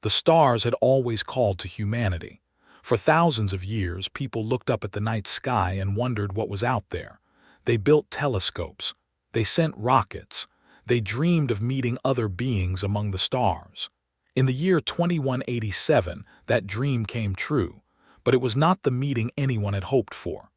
The stars had always called to humanity. For thousands of years, people looked up at the night sky and wondered what was out there. They built telescopes. They sent rockets. They dreamed of meeting other beings among the stars. In the year 2187, that dream came true, but it was not the meeting anyone had hoped for.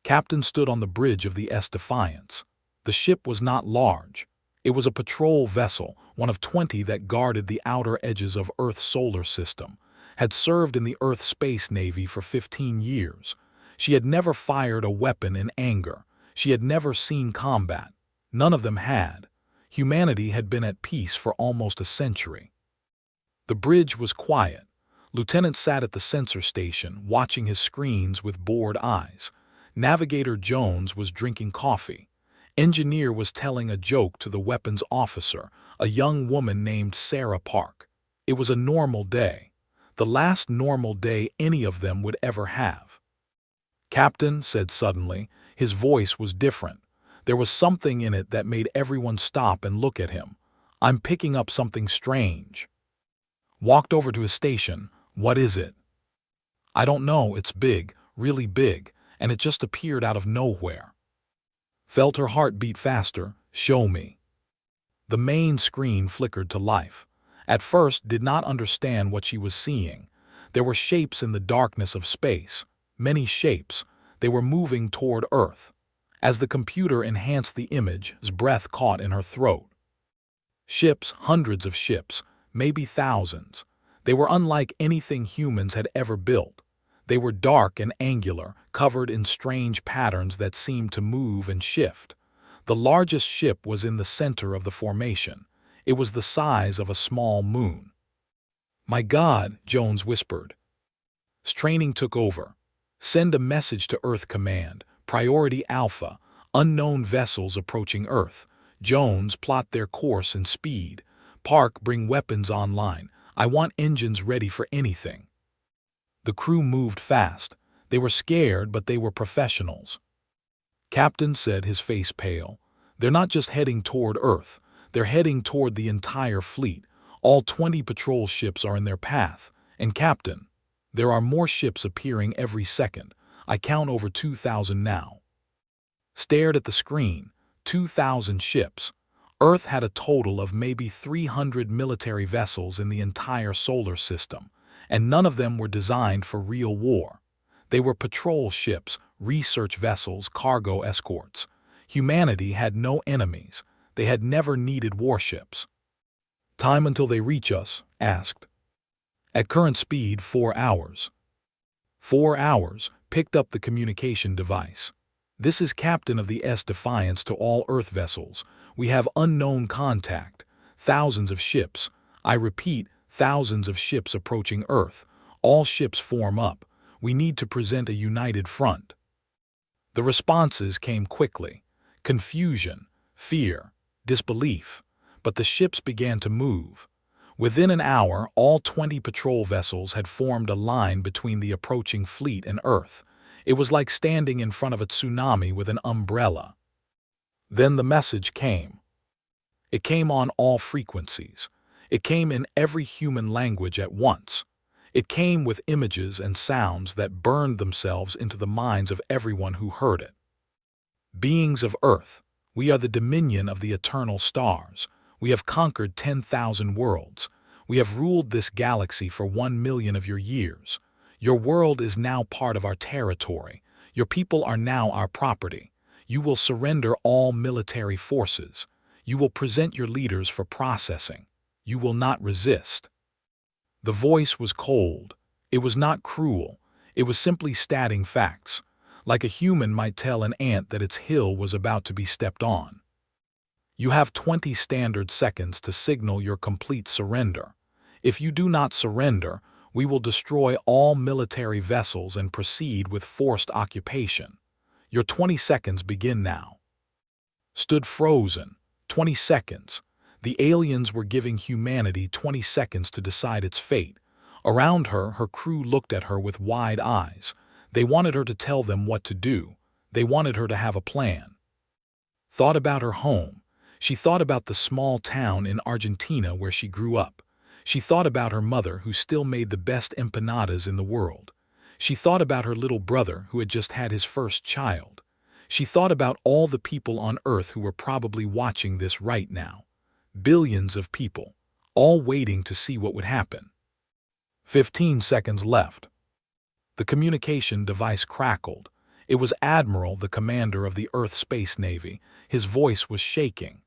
Captain stood on the bridge of the Defiance. The ship was not large. It was a patrol vessel, one of 20 that guarded the outer edges of Earth's solar system, had served in the Earth Space Navy for 15 years. She had never fired a weapon in anger. She had never seen combat. None of them had. Humanity had been at peace for almost a century. The bridge was quiet. Lieutenant sat at the sensor station, watching his screens with bored eyes. Navigator Jones was drinking coffee. Engineer was telling a joke to the weapons officer, a young woman named Sarah Park. It was a normal day. The last normal day any of them would ever have. "Captain," said suddenly, his voice was different. There was something in it that made everyone stop and look at him. "I'm picking up something strange." Walked over to his station. "What is it?" "I don't know. It's big, really big, and it just appeared out of nowhere." Felt her heart beat faster. "Show me." The main screen flickered to life. At first, did not understand what she was seeing. There were shapes in the darkness of space. Many shapes. They were moving toward Earth. As the computer enhanced the image, his breath caught in her throat. Ships, hundreds of ships, maybe thousands. They were unlike anything humans had ever built. They were dark and angular, covered in strange patterns that seemed to move and shift. The largest ship was in the center of the formation. It was the size of a small moon. "My God," Jones whispered. Straining took over. "Send a message to Earth Command. Priority Alpha. Unknown vessels approaching Earth. Jones, plot their course and speed. Park, bring weapons online. I want engines ready for anything." The crew moved fast. They were scared, but they were professionals. "Captain," said, his face pale, "they're not just heading toward Earth. They're heading toward the entire fleet. All 20 patrol ships are in their path. And Captain, there are more ships appearing every second. I count over 2,000 now." Stared at the screen. 2,000 ships. Earth had a total of maybe 300 military vessels in the entire solar system, and none of them were designed for real war. They were patrol ships, research vessels, cargo escorts. Humanity had no enemies. They had never needed warships. "Time until they reach us?" asked. "At current speed, 4 hours." 4 hours. Picked up the communication device. "This is Captain of the Defiance to all Earth vessels. We have unknown contact. Thousands of ships. I repeat, thousands of ships approaching Earth. All ships form up. We need to present a united front." The responses came quickly. Confusion, fear, disbelief. But the ships began to move. Within an hour, all 20 patrol vessels had formed a line between the approaching fleet and Earth. It was like standing in front of a tsunami with an umbrella. Then the message came. It came on all frequencies. It came in every human language at once. It came with images and sounds that burned themselves into the minds of everyone who heard it. "Beings of Earth, we are the dominion of the eternal stars. We have conquered 10,000 worlds. We have ruled this galaxy for 1 million of your years. Your world is now part of our territory. Your people are now our property. You will surrender all military forces. You will present your leaders for processing. You will not resist." The voice was cold. It was not cruel. It was simply stating facts, like a human might tell an ant that its hill was about to be stepped on. "You have 20 standard seconds to signal your complete surrender. If you do not surrender, we will destroy all military vessels and proceed with forced occupation. Your 20 seconds begin now." Stood frozen. 20 seconds. The aliens were giving humanity 20 seconds to decide its fate. Around her, her crew looked at her with wide eyes. They wanted her to tell them what to do. They wanted her to have a plan. Thought about her home. She thought about the small town in Argentina where she grew up. She thought about her mother, who still made the best empanadas in the world. She thought about her little brother, who had just had his first child. She thought about all the people on Earth who were probably watching this right now. Billions of people, all waiting to see what would happen. 15 seconds left. The communication device crackled. It was Admiral, the commander of the Earth Space Navy. His voice was shaking.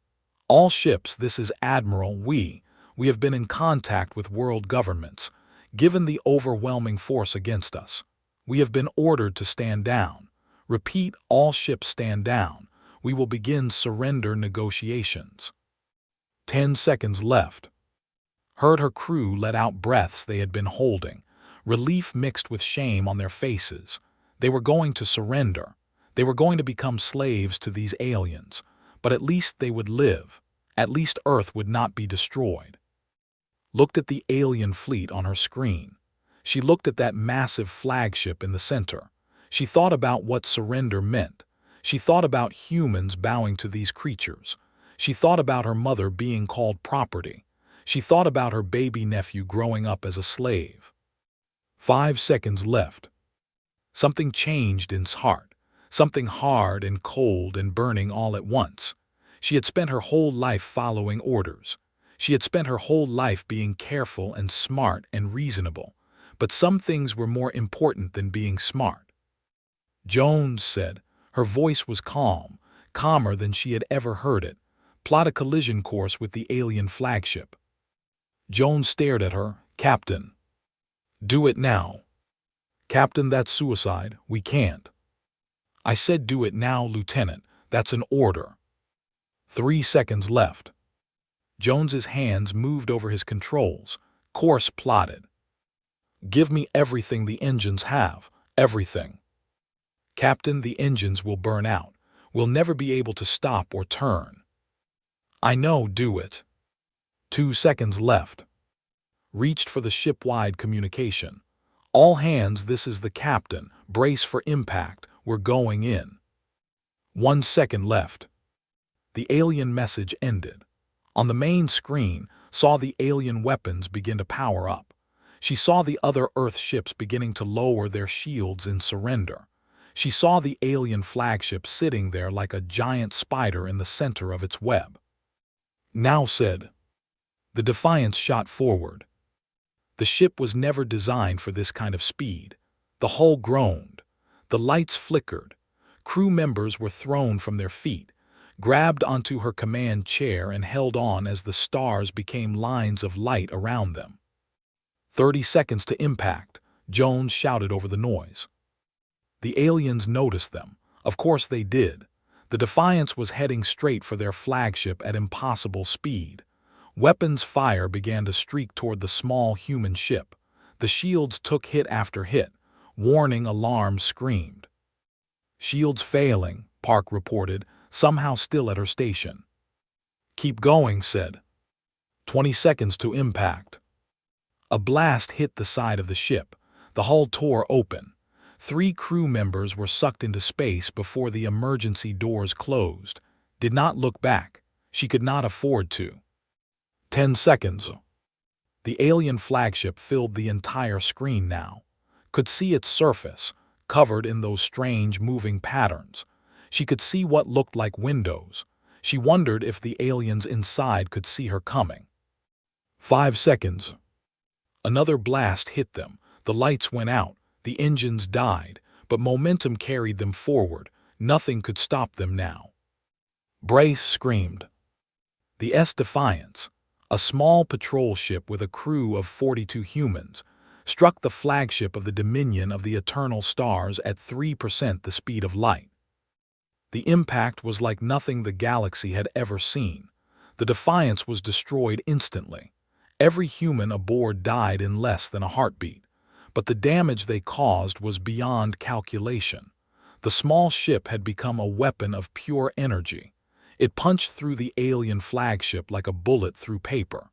"All ships, this is Admiral. We have been in contact with world governments. Given the overwhelming force against us, we have been ordered to stand down. Repeat, all ships stand down. We will begin surrender negotiations." 10 seconds left. Heard her crew let out breaths they had been holding, relief mixed with shame on their faces. They were going to surrender. They were going to become slaves to these aliens, but at least they would live. At least Earth would not be destroyed. Looked at the alien fleet on her screen. She looked at that massive flagship in the center. She thought about what surrender meant. She thought about humans bowing to these creatures. She thought about her mother being called property. She thought about her baby nephew growing up as a slave. 5 seconds left. Something changed in his heart, something hard and cold and burning all at once. She had spent her whole life following orders. She had spent her whole life being careful and smart and reasonable, but some things were more important than being smart. "Jones," said. Her voice was calm, calmer than she had ever heard it. "Plot a collision course with the alien flagship." Jones stared at her. "Captain." "Do it now." "Captain, that's suicide. We can't." "I said do it now, Lieutenant. That's an order." 3 seconds left. Jones's hands moved over his controls. Course plotted. "Give me everything the engines have. Everything." "Captain, the engines will burn out. We'll never be able to stop or turn." "I know, do it." 2 seconds left. Reached for the ship-wide communication. "All hands, this is the captain. Brace for impact. We're going in." 1 second left. The alien message ended. On the main screen, saw the alien weapons begin to power up. She saw the other Earth ships beginning to lower their shields in surrender. She saw the alien flagship sitting there like a giant spider in the center of its web. "Now," said. The Defiance shot forward. The ship was never designed for this kind of speed. The hull groaned. The lights flickered. Crew members were thrown from their feet, grabbed onto her command chair and held on as the stars became lines of light around them. 30 seconds to impact, Jones shouted over the noise. The aliens noticed them. Of course they did. The Defiance was heading straight for their flagship at impossible speed. Weapons fire began to streak toward the small human ship. The shields took hit after hit. Warning alarms screamed. "Shields failing," Park reported, somehow still at her station. "Keep going," said. 20 seconds to impact. A blast hit the side of the ship. The hull tore open. 3 crew members were sucked into space before the emergency doors closed. Did not look back. She could not afford to. 10 seconds. The alien flagship filled the entire screen now. Could see its surface, covered in those strange moving patterns. She could see what looked like windows. She wondered if the aliens inside could see her coming. 5 seconds. Another blast hit them. The lights went out. The engines died, but momentum carried them forward. Nothing could stop them now. "Brace," screamed. The Defiance, a small patrol ship with a crew of 42 humans, struck the flagship of the Dominion of the Eternal Stars at 3% the speed of light. The impact was like nothing the galaxy had ever seen. The Defiance was destroyed instantly. Every human aboard died in less than a heartbeat, but the damage they caused was beyond calculation. The small ship had become a weapon of pure energy. It punched through the alien flagship like a bullet through paper.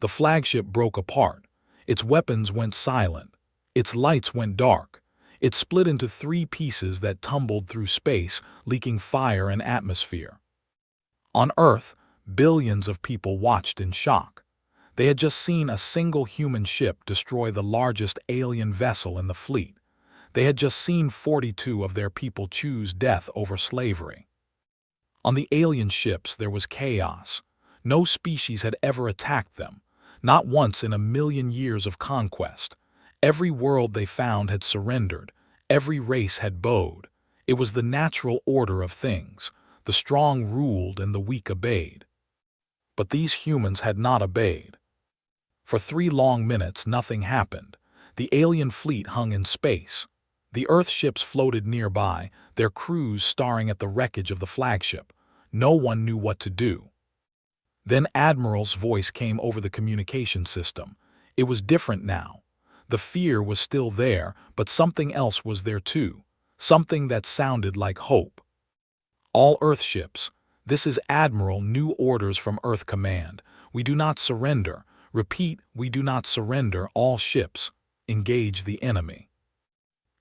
The flagship broke apart. Its weapons went silent. Its lights went dark. It split into 3 pieces that tumbled through space, leaking fire and atmosphere. On Earth, billions of people watched in shock. They had just seen a single human ship destroy the largest alien vessel in the fleet. They had just seen 42 of their people choose death over slavery. On the alien ships there was chaos. No species had ever attacked them, not once in a million years of conquest. Every world they found had surrendered. Every race had bowed. It was the natural order of things. The strong ruled and the weak obeyed. But these humans had not obeyed. For 3 long minutes nothing happened. The alien fleet hung in space. The Earth ships floated nearby, their crews staring at the wreckage of the flagship. No one knew what to do. Then Admiral's voice came over the communication system. It was different now. The fear was still there, but something else was there too. Something that sounded like hope. All Earth ships. This is Admiral, new orders from Earth Command. We do not surrender. Repeat, we do not surrender. All ships. Engage the enemy.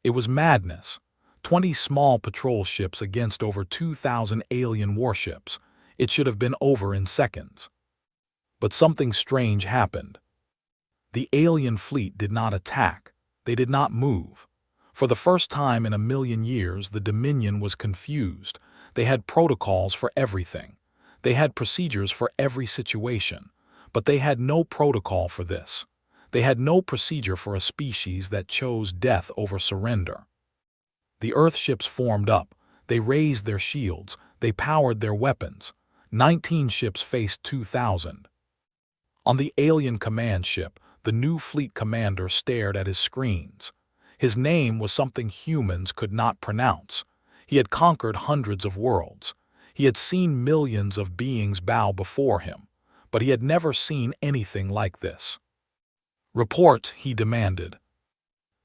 It was madness. 20 small patrol ships against over 2,000 alien warships. It should have been over in seconds. But something strange happened. The alien fleet did not attack. They did not move. For the first time in a million years, the Dominion was confused. They had protocols for everything. They had procedures for every situation. But they had no protocol for this. They had no procedure for a species that chose death over surrender. The Earth ships formed up. They raised their shields. They powered their weapons. 19 ships faced 2,000. On the alien command ship, the new fleet commander stared at his screens. His name was something humans could not pronounce. He had conquered hundreds of worlds. He had seen millions of beings bow before him, but he had never seen anything like this. "Report," he demanded.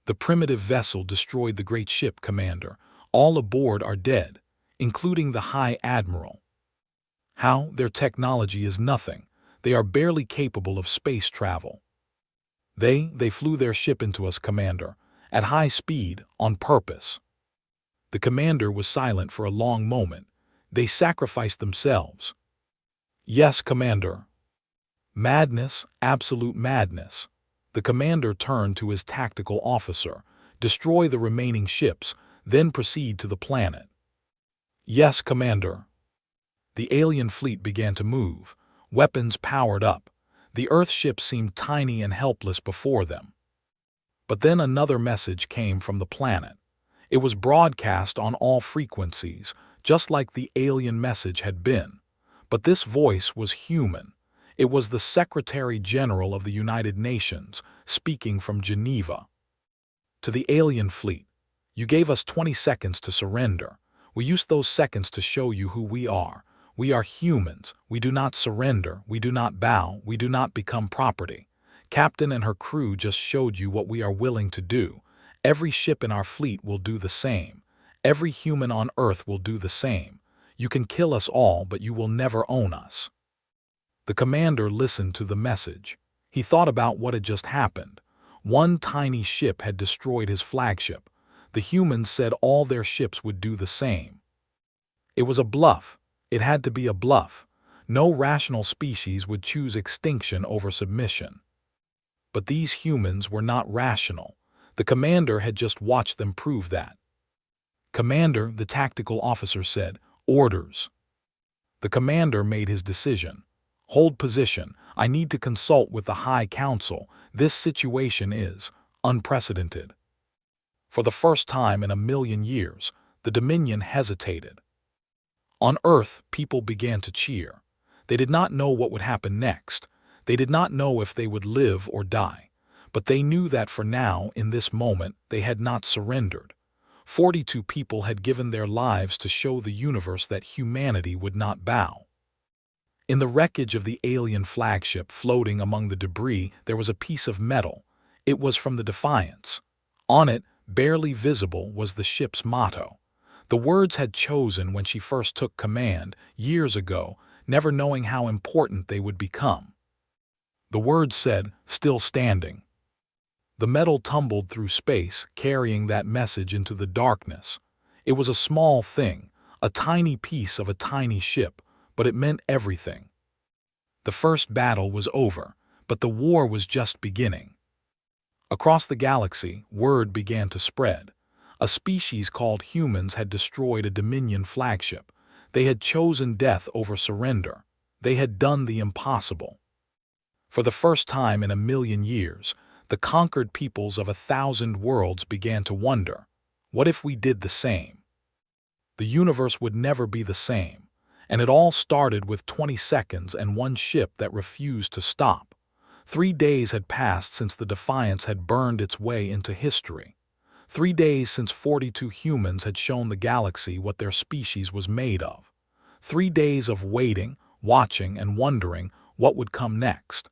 "The primitive vessel destroyed the great ship, Commander. All aboard are dead, including the High Admiral." "How? Their technology is nothing. They are barely capable of space travel." They flew their ship into us, Commander, at high speed, on purpose." The commander was silent for a long moment. "They sacrificed themselves." "Yes, Commander." "Madness, absolute madness." The commander turned to his tactical officer. "Destroy the remaining ships, then proceed to the planet." "Yes, Commander." The alien fleet began to move. Weapons powered up. The Earth ships seemed tiny and helpless before them. But then another message came from the planet. It was broadcast on all frequencies, just like the alien message had been. But this voice was human. It was the Secretary General of the United Nations, speaking from Geneva. "To the alien fleet, you gave us 20 seconds to surrender. We used those seconds to show you who we are. We are humans. We do not surrender. We do not bow. We do not become property. Captain and her crew just showed you what we are willing to do. Every ship in our fleet will do the same. Every human on Earth will do the same. You can kill us all, but you will never own us." The commander listened to the message. He thought about what had just happened. One tiny ship had destroyed his flagship. The humans said all their ships would do the same. It was a bluff. It had to be a bluff. No rational species would choose extinction over submission. But these humans were not rational. The commander had just watched them prove that. "Commander," the tactical officer said, "orders." The commander made his decision. "Hold position. I need to consult with the High Council. This situation is unprecedented." For the first time in a million years, the Dominion hesitated. On Earth, people began to cheer. They did not know what would happen next. They did not know if they would live or die. But they knew that for now, in this moment, they had not surrendered. 42 people had given their lives to show the universe that humanity would not bow. In the wreckage of the alien flagship floating among the debris, there was a piece of metal. It was from the Defiance. On it, barely visible, was the ship's motto. The words had chosen when she first took command, years ago, never knowing how important they would become. The words said, "Still standing." The metal tumbled through space, carrying that message into the darkness. It was a small thing, a tiny piece of a tiny ship, but it meant everything. The first battle was over. But the war was just beginning. Across the galaxy, word began to spread. A species called humans had destroyed a Dominion flagship. They had chosen death over surrender. They had done the impossible. For the first time in 1,000,000 years, the conquered peoples of 1,000 worlds began to wonder, what if we did the same? The universe would never be the same, and it all started with 20 seconds and one ship that refused to stop. 3 days had passed since the Defiance had burned its way into history. 3 days since 42 humans had shown the galaxy what their species was made of. 3 days of waiting, watching, and wondering what would come next.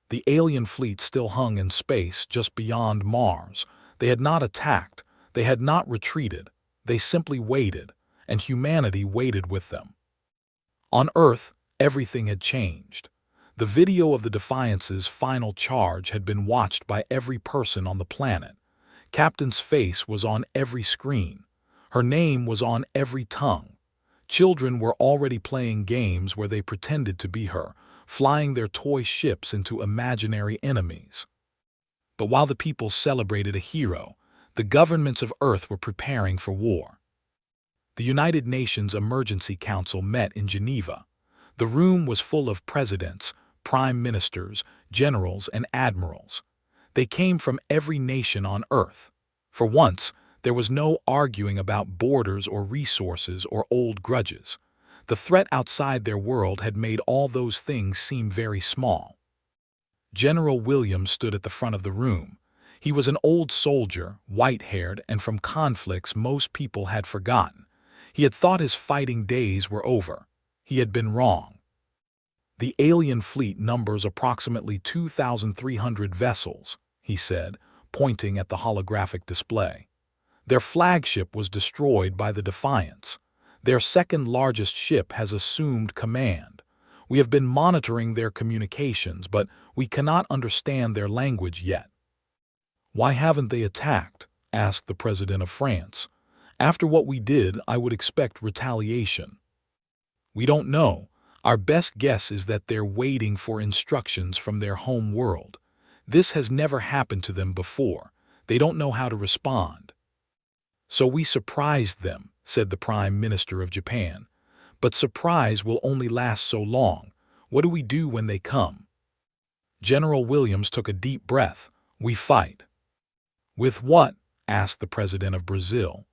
The alien fleet still hung in space just beyond Mars. They had not attacked, they had not retreated, they simply waited, and humanity waited with them. On Earth, everything had changed. The video of the Defiance's final charge had been watched by every person on the planet. Captain's face was on every screen. Her name was on every tongue. Children were already playing games where they pretended to be her, flying their toy ships into imaginary enemies. But while the people celebrated a hero, the governments of Earth were preparing for war. The United Nations Emergency Council met in Geneva. The room was full of presidents, prime ministers, generals, and admirals. They came from every nation on Earth. For once, there was no arguing about borders or resources or old grudges. The threat outside their world had made all those things seem very small. General Williams stood at the front of the room. He was an old soldier, white-haired, and from conflicts most people had forgotten. He had thought his fighting days were over. He had been wrong. The alien fleet numbers approximately 2,300 vessels, he said, pointing at the holographic display. Their flagship was destroyed by the Defiance. Their second-largest ship has assumed command. We have been monitoring their communications, but we cannot understand their language yet. Why haven't they attacked? Asked the President of France. After what we did, I would expect retaliation. We don't know. Our best guess is that they're waiting for instructions from their home world. This has never happened to them before. They don't know how to respond. So we surprised them, said the Prime Minister of Japan. But surprise will only last so long. What do we do when they come? General Williams took a deep breath. We fight. With what? Asked the President of Brazil.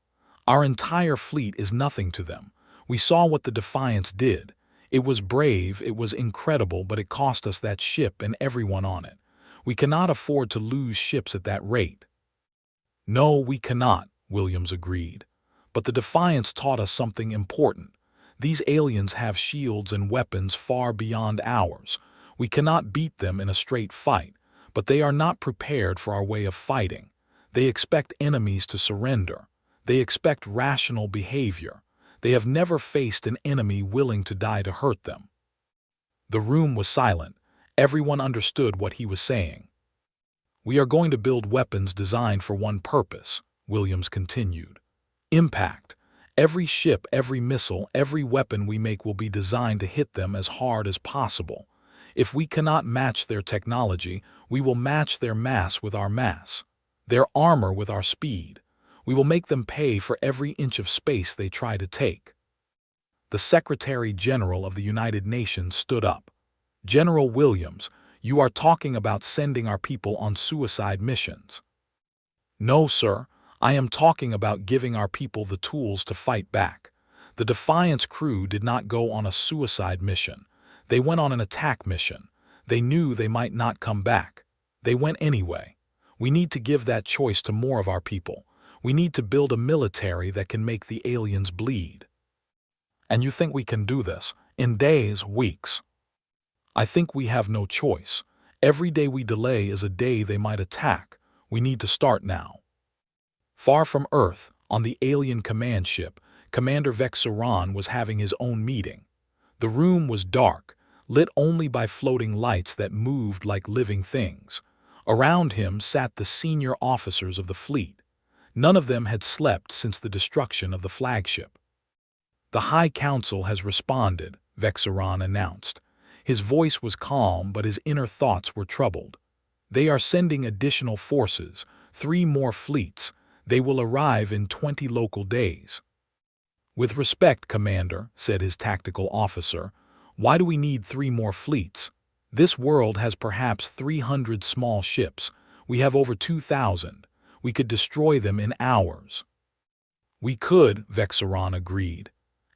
Our entire fleet is nothing to them. We saw what the Defiance did. It was brave, it was incredible, but it cost us that ship and everyone on it. We cannot afford to lose ships at that rate. No, we cannot, Williams agreed. But the Defiance taught us something important. These aliens have shields and weapons far beyond ours. We cannot beat them in a straight fight, but they are not prepared for our way of fighting. They expect enemies to surrender. They expect rational behavior. They have never faced an enemy willing to die to hurt them. The room was silent. Everyone understood what he was saying. We are going to build weapons designed for one purpose, Williams continued. Impact. Every ship, every missile, every weapon we make will be designed to hit them as hard as possible. If we cannot match their technology, we will match their mass with our mass, their armor with our speed. We will make them pay for every inch of space they try to take. The Secretary General of the United Nations stood up. General Williams, you are talking about sending our people on suicide missions. No, sir. I am talking about giving our people the tools to fight back. The Defiance crew did not go on a suicide mission. They went on an attack mission. They knew they might not come back. They went anyway. We need to give that choice to more of our people. We need to build a military that can make the aliens bleed. And you think we can do this? In days, weeks? I think we have no choice. Every day we delay is a day they might attack. We need to start now. Far from Earth, on the alien command ship, Commander Vexaron was having his own meeting. The room was dark, lit only by floating lights that moved like living things. Around him sat the senior officers of the fleet. None of them had slept since the destruction of the flagship. The High Council has responded, Vexaron announced. His voice was calm, but his inner thoughts were troubled. "They are sending additional forces, 3 more fleets. They will arrive in 20 local days." "With respect, Commander," said his tactical officer, "why do we need 3 more fleets? This world has perhaps 300 small ships. We have over 2,000. We could destroy them in hours." "We could," Vexaron agreed.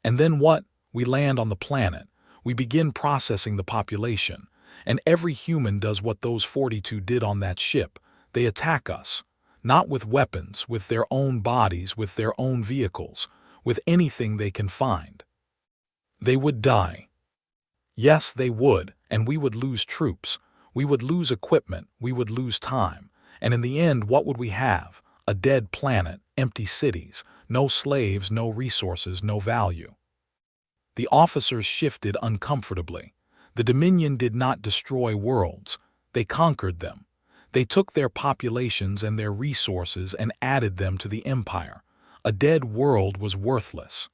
"And then what? We land on the planet. We begin processing the population. And every human does what those 42 did on that ship. They attack us. Not with weapons, with their own bodies, with their own vehicles, with anything they can find. They would die. Yes, they would, and we would lose troops. We would lose equipment. We would lose time. And in the end, what would we have? A dead planet, empty cities, no slaves, no resources, no value." The officers shifted uncomfortably. The Dominion did not destroy worlds. They conquered them. They took their populations and their resources and added them to the empire. A dead world was worthless.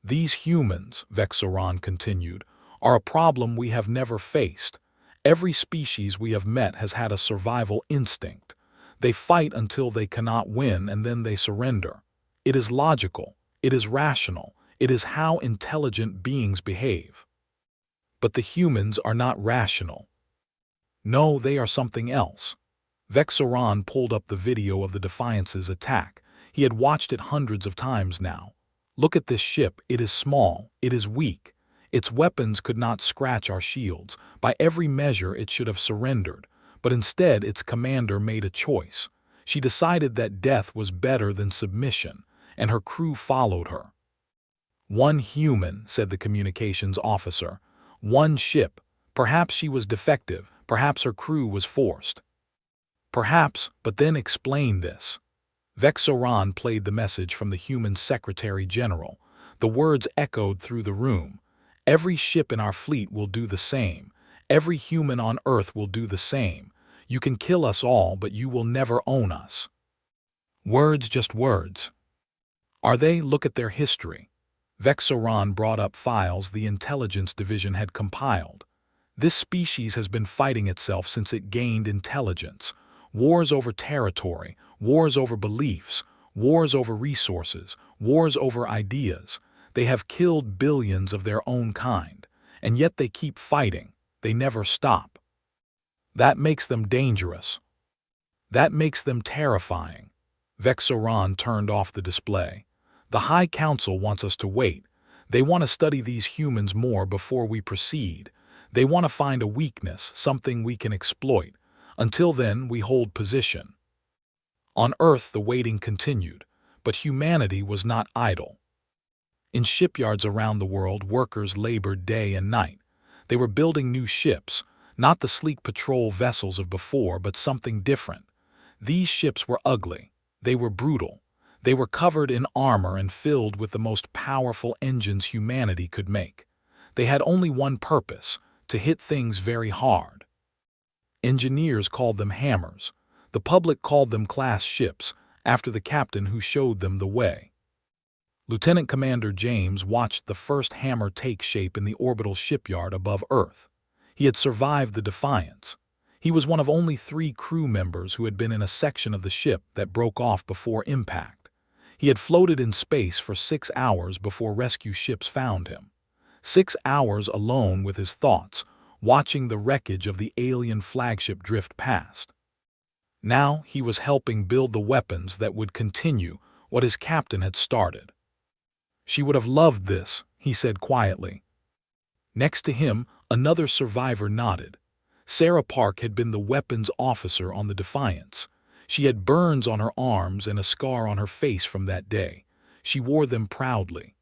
"These humans," Vexaron continued, "are a problem we have never faced. Every species we have met has had a survival instinct. They fight until they cannot win, and then they surrender. It is logical. It is rational. It is how intelligent beings behave. But the humans are not rational. No, they are something else." Vexaron pulled up the video of the Defiance's attack. He had watched it hundreds of times now. "Look at this ship. It is small. It is weak. Its weapons could not scratch our shields. By every measure, it should have surrendered. But instead, its commander made a choice. She decided that death was better than submission, and her crew followed her." "One human," said the communications officer. "One ship. Perhaps she was defective. Perhaps her crew was forced." "Perhaps, but then explain this." Vexaron played the message from the human Secretary General. The words echoed through the room. "Every ship in our fleet will do the same. Every human on Earth will do the same. You can kill us all, but you will never own us." Words, just words. Are they? Look at their history. Vexaron brought up files the intelligence division had compiled. This species has been fighting itself since it gained intelligence. Wars over territory, wars over beliefs, wars over resources, wars over ideas. They have killed billions of their own kind, and yet they keep fighting. They never stop. That makes them dangerous. That makes them terrifying. Vexaron turned off the display. "The High Council wants us to wait. They want to study these humans more before we proceed. They want to find a weakness, something we can exploit. Until then, we hold position." On Earth, the waiting continued, but humanity was not idle. In shipyards around the world, workers labored day and night. They were building new ships, not the sleek patrol vessels of before, but something different. These ships were ugly. They were brutal. They were covered in armor and filled with the most powerful engines humanity could make. They had only one purpose: to hit things very hard. Engineers called them hammers. The public called them class ships, after the captain who showed them the way. Lieutenant Commander James watched the first hammer take shape in the orbital shipyard above Earth. He had survived the Defiance. He was one of only 3 crew members who had been in a section of the ship that broke off before impact. He had floated in space for 6 hours before rescue ships found him. 6 hours alone with his thoughts, watching the wreckage of the alien flagship drift past. Now he was helping build the weapons that would continue what his captain had started. "She would have loved this," he said quietly. Next to him, another survivor nodded. Sarah Park had been the weapons officer on the Defiance. She had burns on her arms and a scar on her face from that day. She wore them proudly.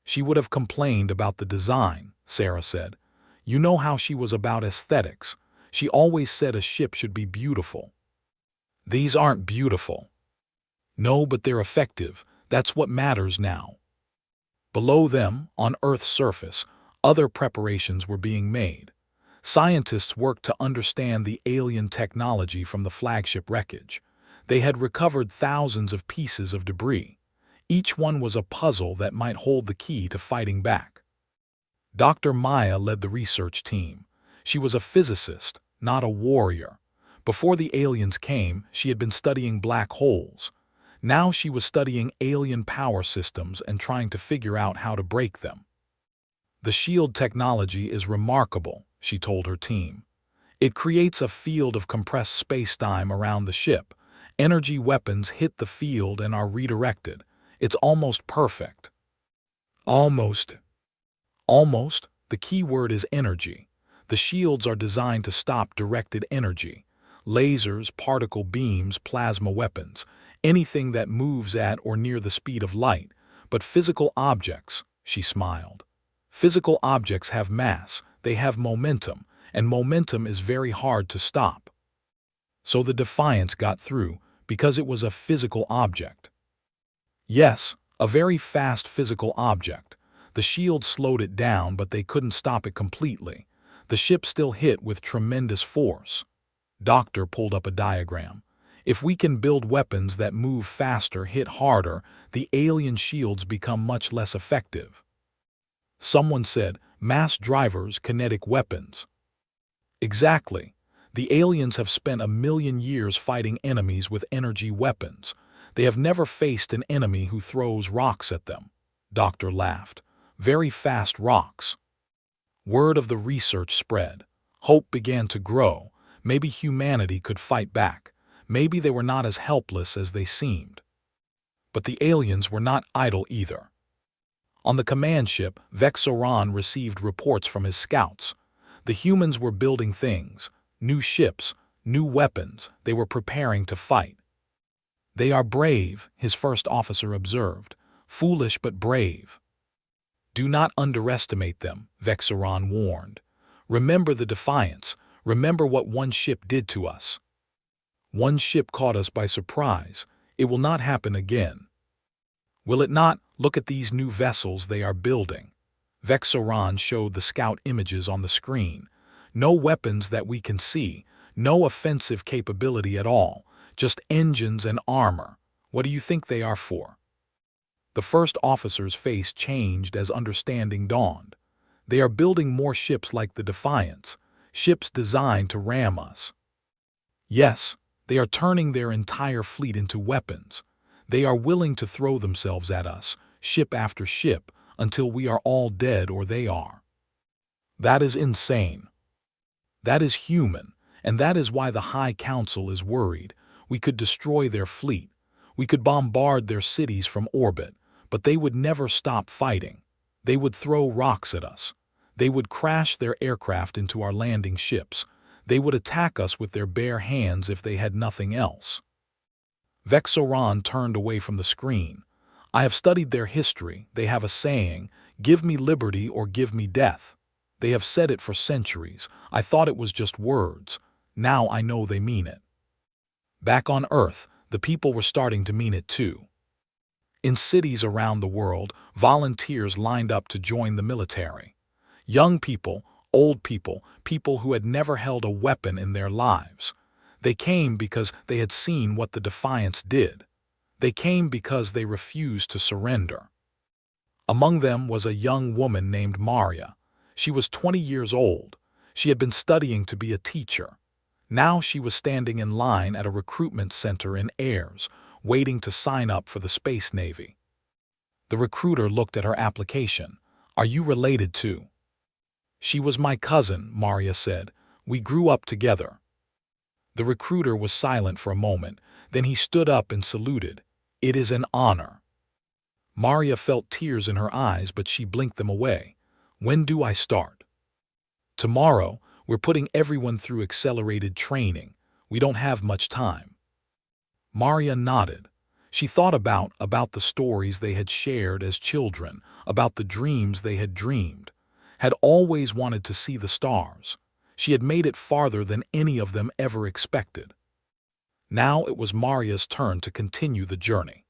"She would have complained about the design," Sarah said. "You know how she was about aesthetics. She always said a ship should be beautiful." "These aren't beautiful." "No, but they're effective. That's what matters now." Below them, on Earth's surface, other preparations were being made. Scientists worked to understand the alien technology from the flagship wreckage. They had recovered thousands of pieces of debris. Each one was a puzzle that might hold the key to fighting back. Dr. Maya led the research team. She was a physicist, not a warrior. Before the aliens came, she had been studying black holes. Now she was studying alien power systems and trying to figure out how to break them. The shield technology is remarkable, she told her team. It creates a field of compressed space-time around the ship. Energy weapons hit the field and are redirected. It's almost perfect. Almost. Almost. The key word is energy. The shields are designed to stop directed energy. Lasers, particle beams, plasma weapons, anything that moves at or near the speed of light. But physical objects, she smiled. Physical objects have mass, they have momentum, and momentum is very hard to stop. So the Defiance got through because it was a physical object. Yes, a very fast physical object. The shield slowed it down, but they couldn't stop it completely. The ship still hit with tremendous force. Doctor pulled up a diagram. If we can build weapons that move faster, hit harder, the alien shields become much less effective. Someone said, mass drivers, kinetic weapons. Exactly. The aliens have spent 1,000,000 years fighting enemies with energy weapons. They have never faced an enemy who throws rocks at them. Doctor laughed. Very fast rocks. Word of the research spread. Hope began to grow. Maybe humanity could fight back. Maybe they were not as helpless as they seemed. But the aliens were not idle either. On the command ship, Vexoran received reports from his scouts. The humans were building things, new ships, new weapons. They were preparing to fight. They are brave, his first officer observed. Foolish but brave. Do not underestimate them, Vexoran warned. Remember the Defiance. Remember what one ship did to us. One ship caught us by surprise. It will not happen again. Will it not? Look at these new vessels they are building. Vexoran showed the scout images on the screen. No weapons that we can see, no offensive capability at all, just engines and armor. What do you think they are for? The first officer's face changed as understanding dawned. They are building more ships like the Defiance, ships designed to ram us. Yes, they are turning their entire fleet into weapons. They are willing to throw themselves at us, ship after ship, until we are all dead or they are. That is insane. That is human, and that is why the High Council is worried. We could destroy their fleet. We could bombard their cities from orbit, but they would never stop fighting. They would throw rocks at us. They would crash their aircraft into our landing ships. They would attack us with their bare hands if they had nothing else. Vexoran turned away from the screen. I have studied their history. They have a saying, give me liberty or give me death. They have said it for centuries. I thought it was just words. Now I know they mean it. Back on Earth, the people were starting to mean it too. In cities around the world, volunteers lined up to join the military. Young people, old people, people who had never held a weapon in their lives. They came because they had seen what the Defiance did. They came because they refused to surrender. Among them was a young woman named Maria. She was 20 years old. She had been studying to be a teacher. Now she was standing in line at a recruitment center in Ayers, waiting to sign up for the Space Navy. The recruiter looked at her application. Are you related to? She was my cousin, Maria said. We grew up together. The recruiter was silent for a moment. Then he stood up and saluted. It is an honor. Maria felt tears in her eyes, but she blinked them away. When do I start? Tomorrow. We're putting everyone through accelerated training. We don't have much time. Maria nodded. She thought about the stories they had shared as children, about the dreams they had dreamed, had always wanted to see the stars. She had made it farther than any of them ever expected. Now it was Maria's turn to continue the journey.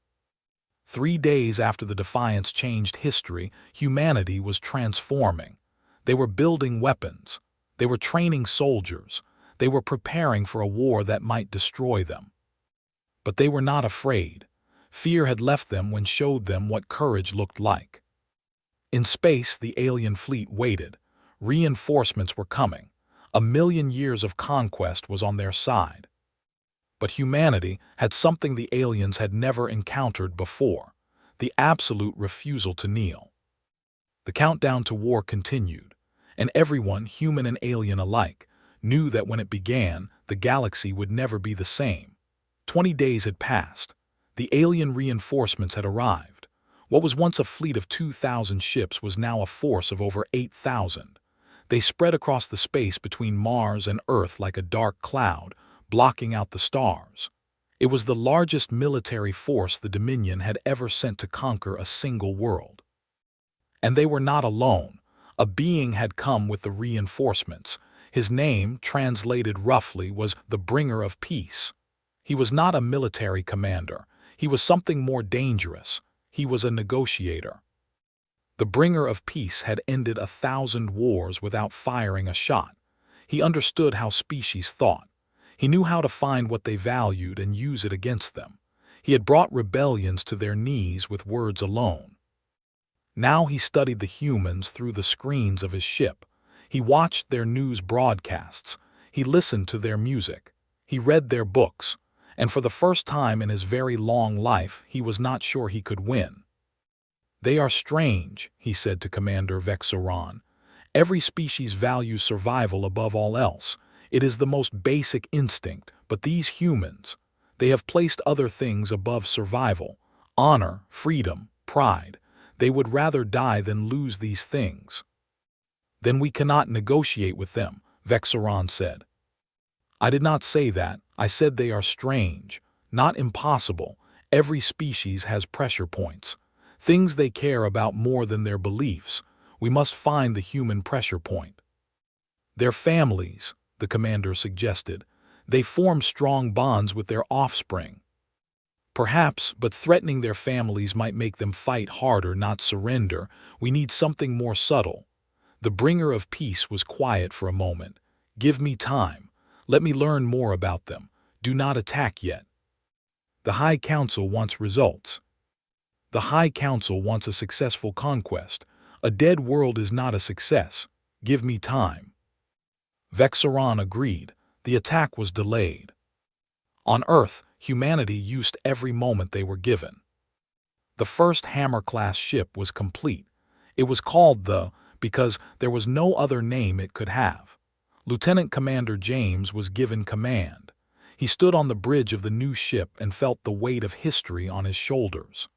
3 days after the Defiance changed history, humanity was transforming. They were building weapons. They were training soldiers. They were preparing for a war that might destroy them. But they were not afraid. Fear had left them when showed them what courage looked like. In space, the alien fleet waited. Reinforcements were coming. 1,000,000 years of conquest was on their side. But humanity had something the aliens had never encountered before: the absolute refusal to kneel. The countdown to war continued, and everyone, human and alien alike, knew that when it began, the galaxy would never be the same. 20 days had passed. The alien reinforcements had arrived. What was once a fleet of 2,000 ships was now a force of over 8,000. They spread across the space between Mars and Earth like a dark cloud, blocking out the stars. It was the largest military force the Dominion had ever sent to conquer a single world. And they were not alone. A being had come with the reinforcements. His name, translated roughly, was the Bringer of Peace. He was not a military commander. He was something more dangerous. He was a negotiator. The Bringer of Peace had ended 1,000 wars without firing a shot. He understood how species thought. He knew how to find what they valued and use it against them. He had brought rebellions to their knees with words alone. Now he studied the humans through the screens of his ship. He watched their news broadcasts. He listened to their music. He read their books. And for the first time in his very long life, he was not sure he could win. "They are strange," he said to Commander Vexaron. "Every species values survival above all else. It is the most basic instinct, but these humans, they have placed other things above survival: honor, freedom, pride. They would rather die than lose these things." "Then we cannot negotiate with them," Vexaron said. "I did not say that. I said they are strange, not impossible. Every species has pressure points, things they care about more than their beliefs. We must find the human pressure point." "Their families," the commander suggested. "They form strong bonds with their offspring." "Perhaps, but threatening their families might make them fight harder, not surrender. We need something more subtle." The Bringer of Peace was quiet for a moment. "Give me time. Let me learn more about them. Do not attack yet." "The High Council wants results." "The High Council wants a successful conquest. A dead world is not a success. Give me time." Vexaron agreed. The attack was delayed. On Earth, humanity used every moment they were given. The first Hammer-class ship was complete. It was called the because there was no other name it could have. Lieutenant Commander James was given command. He stood on the bridge of the new ship and felt the weight of history on his shoulders.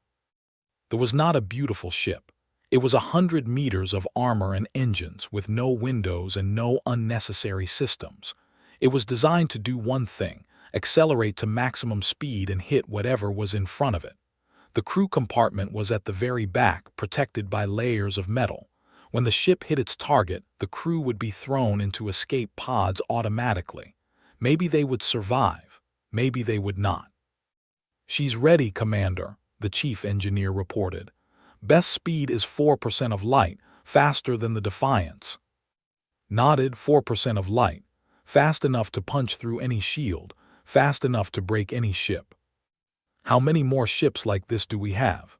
There was not a beautiful ship. It was 100 meters of armor and engines with no windows and no unnecessary systems. It was designed to do one thing: accelerate to maximum speed and hit whatever was in front of it. The crew compartment was at the very back, protected by layers of metal. When the ship hit its target, the crew would be thrown into escape pods automatically. Maybe they would survive. Maybe they would not. "She's ready, Commander," the chief engineer reported. "Best speed is 4% of light, faster than the Defiance." Nodded. 4% of light. Fast enough to punch through any shield. Fast enough to break any ship. "How many more ships like this do we have?"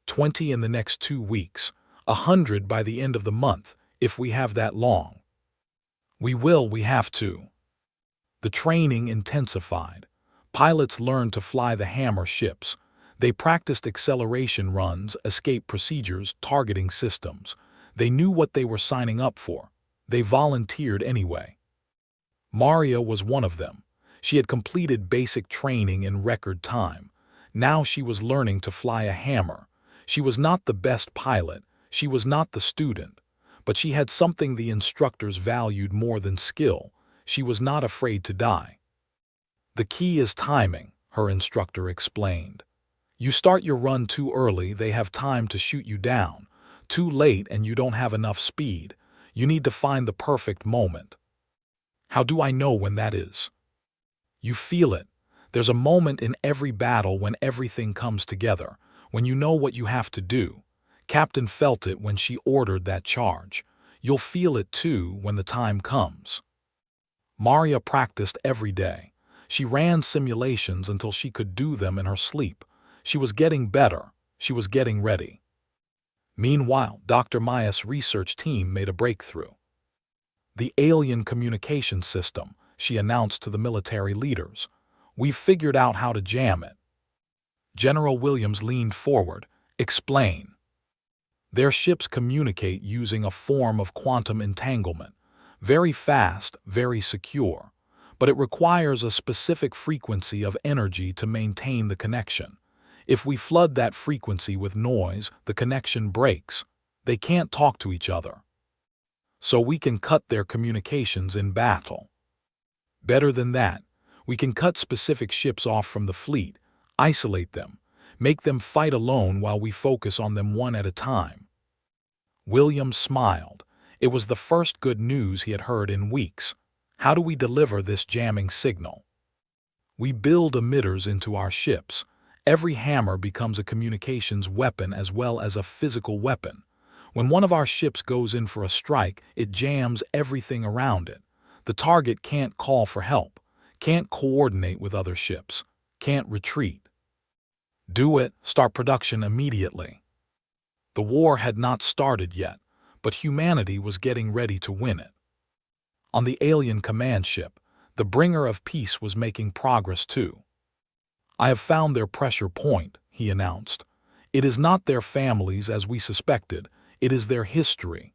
20 in the next 2 weeks. 100 by the end of the month, if we have that long. We have to." The training intensified. Pilots learned to fly the Hammer ships. They practiced acceleration runs, escape procedures, targeting systems. They knew what they were signing up for. They volunteered anyway. Maria was one of them. She had completed basic training in record time. Now she was learning to fly a Hammer. She was not the best pilot. She was not the student. But she had something the instructors valued more than skill. She was not afraid to die. "The key is timing," her instructor explained. "You start your run too early, they have time to shoot you down. Too late and you don't have enough speed. You need to find the perfect moment." "How do I know when that is?" "You feel it. There's a moment in every battle when everything comes together, when you know what you have to do. Captain felt it when she ordered that charge. You'll feel it too when the time comes." Maria practiced every day. She ran simulations until she could do them in her sleep. She was getting better. She was getting ready. Meanwhile, Dr. Maya's research team made a breakthrough. The alien communication system, she announced to the military leaders. We've figured out how to jam it. General Williams leaned forward. Explain. Their ships communicate using a form of quantum entanglement. Very fast, very secure. But it requires a specific frequency of energy to maintain the connection. If we flood that frequency with noise, the connection breaks. They can't talk to each other. So we can cut their communications in battle. Better than that, we can cut specific ships off from the fleet, isolate them, make them fight alone while we focus on them one at a time. Williams smiled. It was the first good news he had heard in weeks. How do we deliver this jamming signal? We build emitters into our ships. Every hammer becomes a communications weapon as well as a physical weapon. When one of our ships goes in for a strike, it jams everything around it. The target can't call for help, can't coordinate with other ships, can't retreat. Do it, start production immediately. The war had not started yet, but humanity was getting ready to win it. On the alien command ship, the bringer of peace was making progress too. I have found their pressure point, he announced. It is not their families as we suspected, it is their history.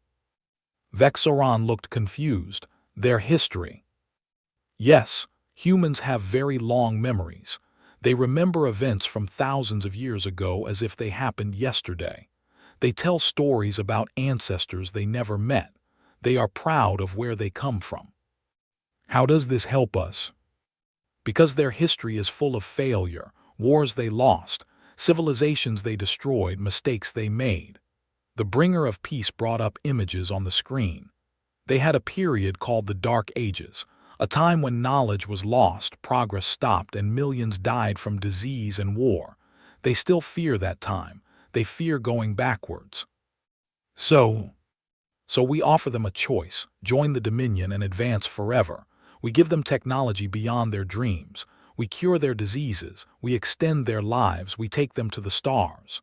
Vexoran looked confused. Their history. Yes, humans have very long memories. They remember events from thousands of years ago as if they happened yesterday. They tell stories about ancestors they never met. They are proud of where they come from. How does this help us? Because their history is full of failure, wars they lost, civilizations they destroyed, mistakes they made. The bringer of peace brought up images on the screen. They had a period called the Dark Ages, a time when knowledge was lost, progress stopped, and millions died from disease and war. They still fear that time. They fear going backwards. So we offer them a choice, join the Dominion and advance forever. We give them technology beyond their dreams. We cure their diseases. We extend their lives. We take them to the stars.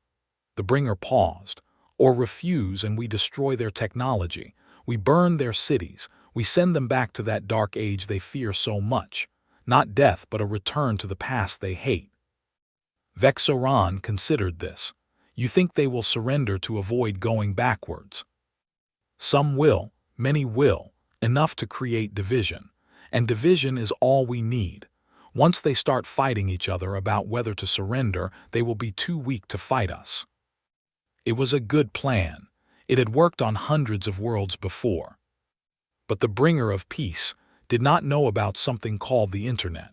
The bringer paused. Or refuse and we destroy their technology. We burn their cities. We send them back to that dark age they fear so much. Not death, but a return to the past they hate. Vexoran considered this. You think they will surrender to avoid going backwards? Some will, many will, enough to create division. And division is all we need. Once they start fighting each other about whether to surrender, they will be too weak to fight us. It was a good plan. It had worked on hundreds of worlds before. But the bringer of peace did not know about something called the Internet.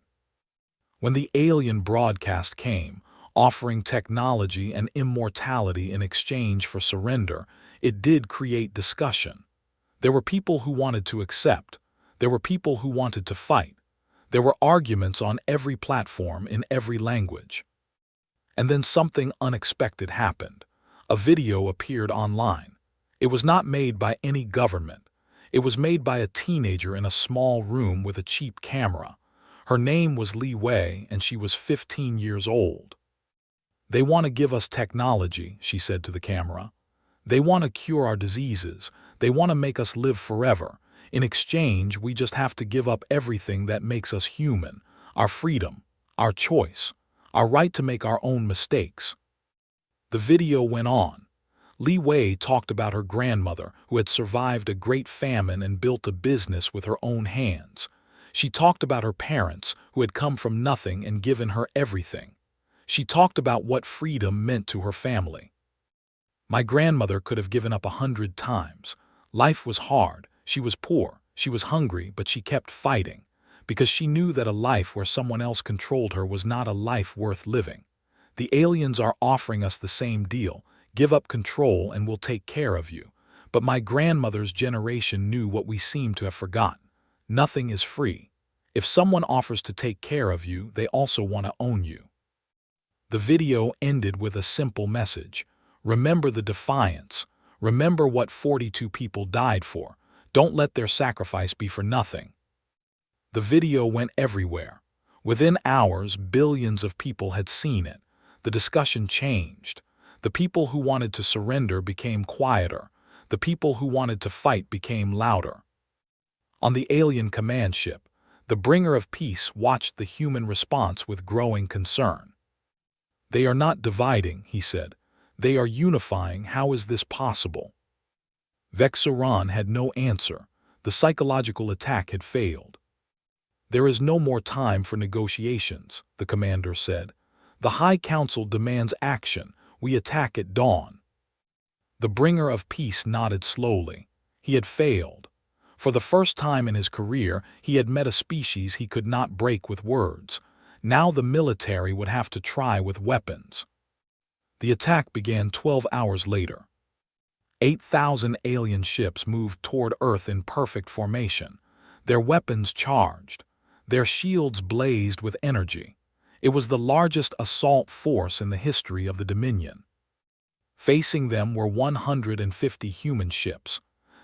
When the alien broadcast came, offering technology and immortality in exchange for surrender, it did create discussion. There were people who wanted to accept. There were people who wanted to fight. There were arguments on every platform in every language. And then something unexpected happened. A video appeared online. It was not made by any government. It was made by a teenager in a small room with a cheap camera. Her name was Li Wei, and she was 15 years old. They want to give us technology, she said to the camera. They want to cure our diseases. They want to make us live forever. In exchange, we just have to give up everything that makes us human, our freedom, our choice, our right to make our own mistakes. The video went on. Li Wei talked about her grandmother who had survived a great famine and built a business with her own hands. She talked about her parents who had come from nothing and given her everything. She talked about what freedom meant to her family. My grandmother could have given up 100 times. Life was hard. She was poor. She was hungry, but she kept fighting because she knew that a life where someone else controlled her was not a life worth living. The aliens are offering us the same deal. Give up control and we'll take care of you. But my grandmother's generation knew what we seem to have forgotten. Nothing is free. If someone offers to take care of you, they also want to own you. The video ended with a simple message. Remember the defiance. Remember what 42 people died for. Don't let their sacrifice be for nothing. The video went everywhere. Within hours, billions of people had seen it. The discussion changed. The people who wanted to surrender became quieter. The people who wanted to fight became louder. On the alien command ship, the bringer of peace watched the human response with growing concern. "They are not dividing," he said. "They are unifying. How is this possible?" Vexaron had no answer. The psychological attack had failed. "There is no more time for negotiations," the commander said. "The High Council demands action. We attack at dawn." The bringer of peace nodded slowly. He had failed. For the first time in his career, he had met a species he could not break with words. Now the military would have to try with weapons. The attack began 12 hours later. 8,000 alien ships moved toward Earth in perfect formation, their weapons charged. Their shields blazed with energy. It was the largest assault force in the history of the Dominion. Facing them were 150 human ships,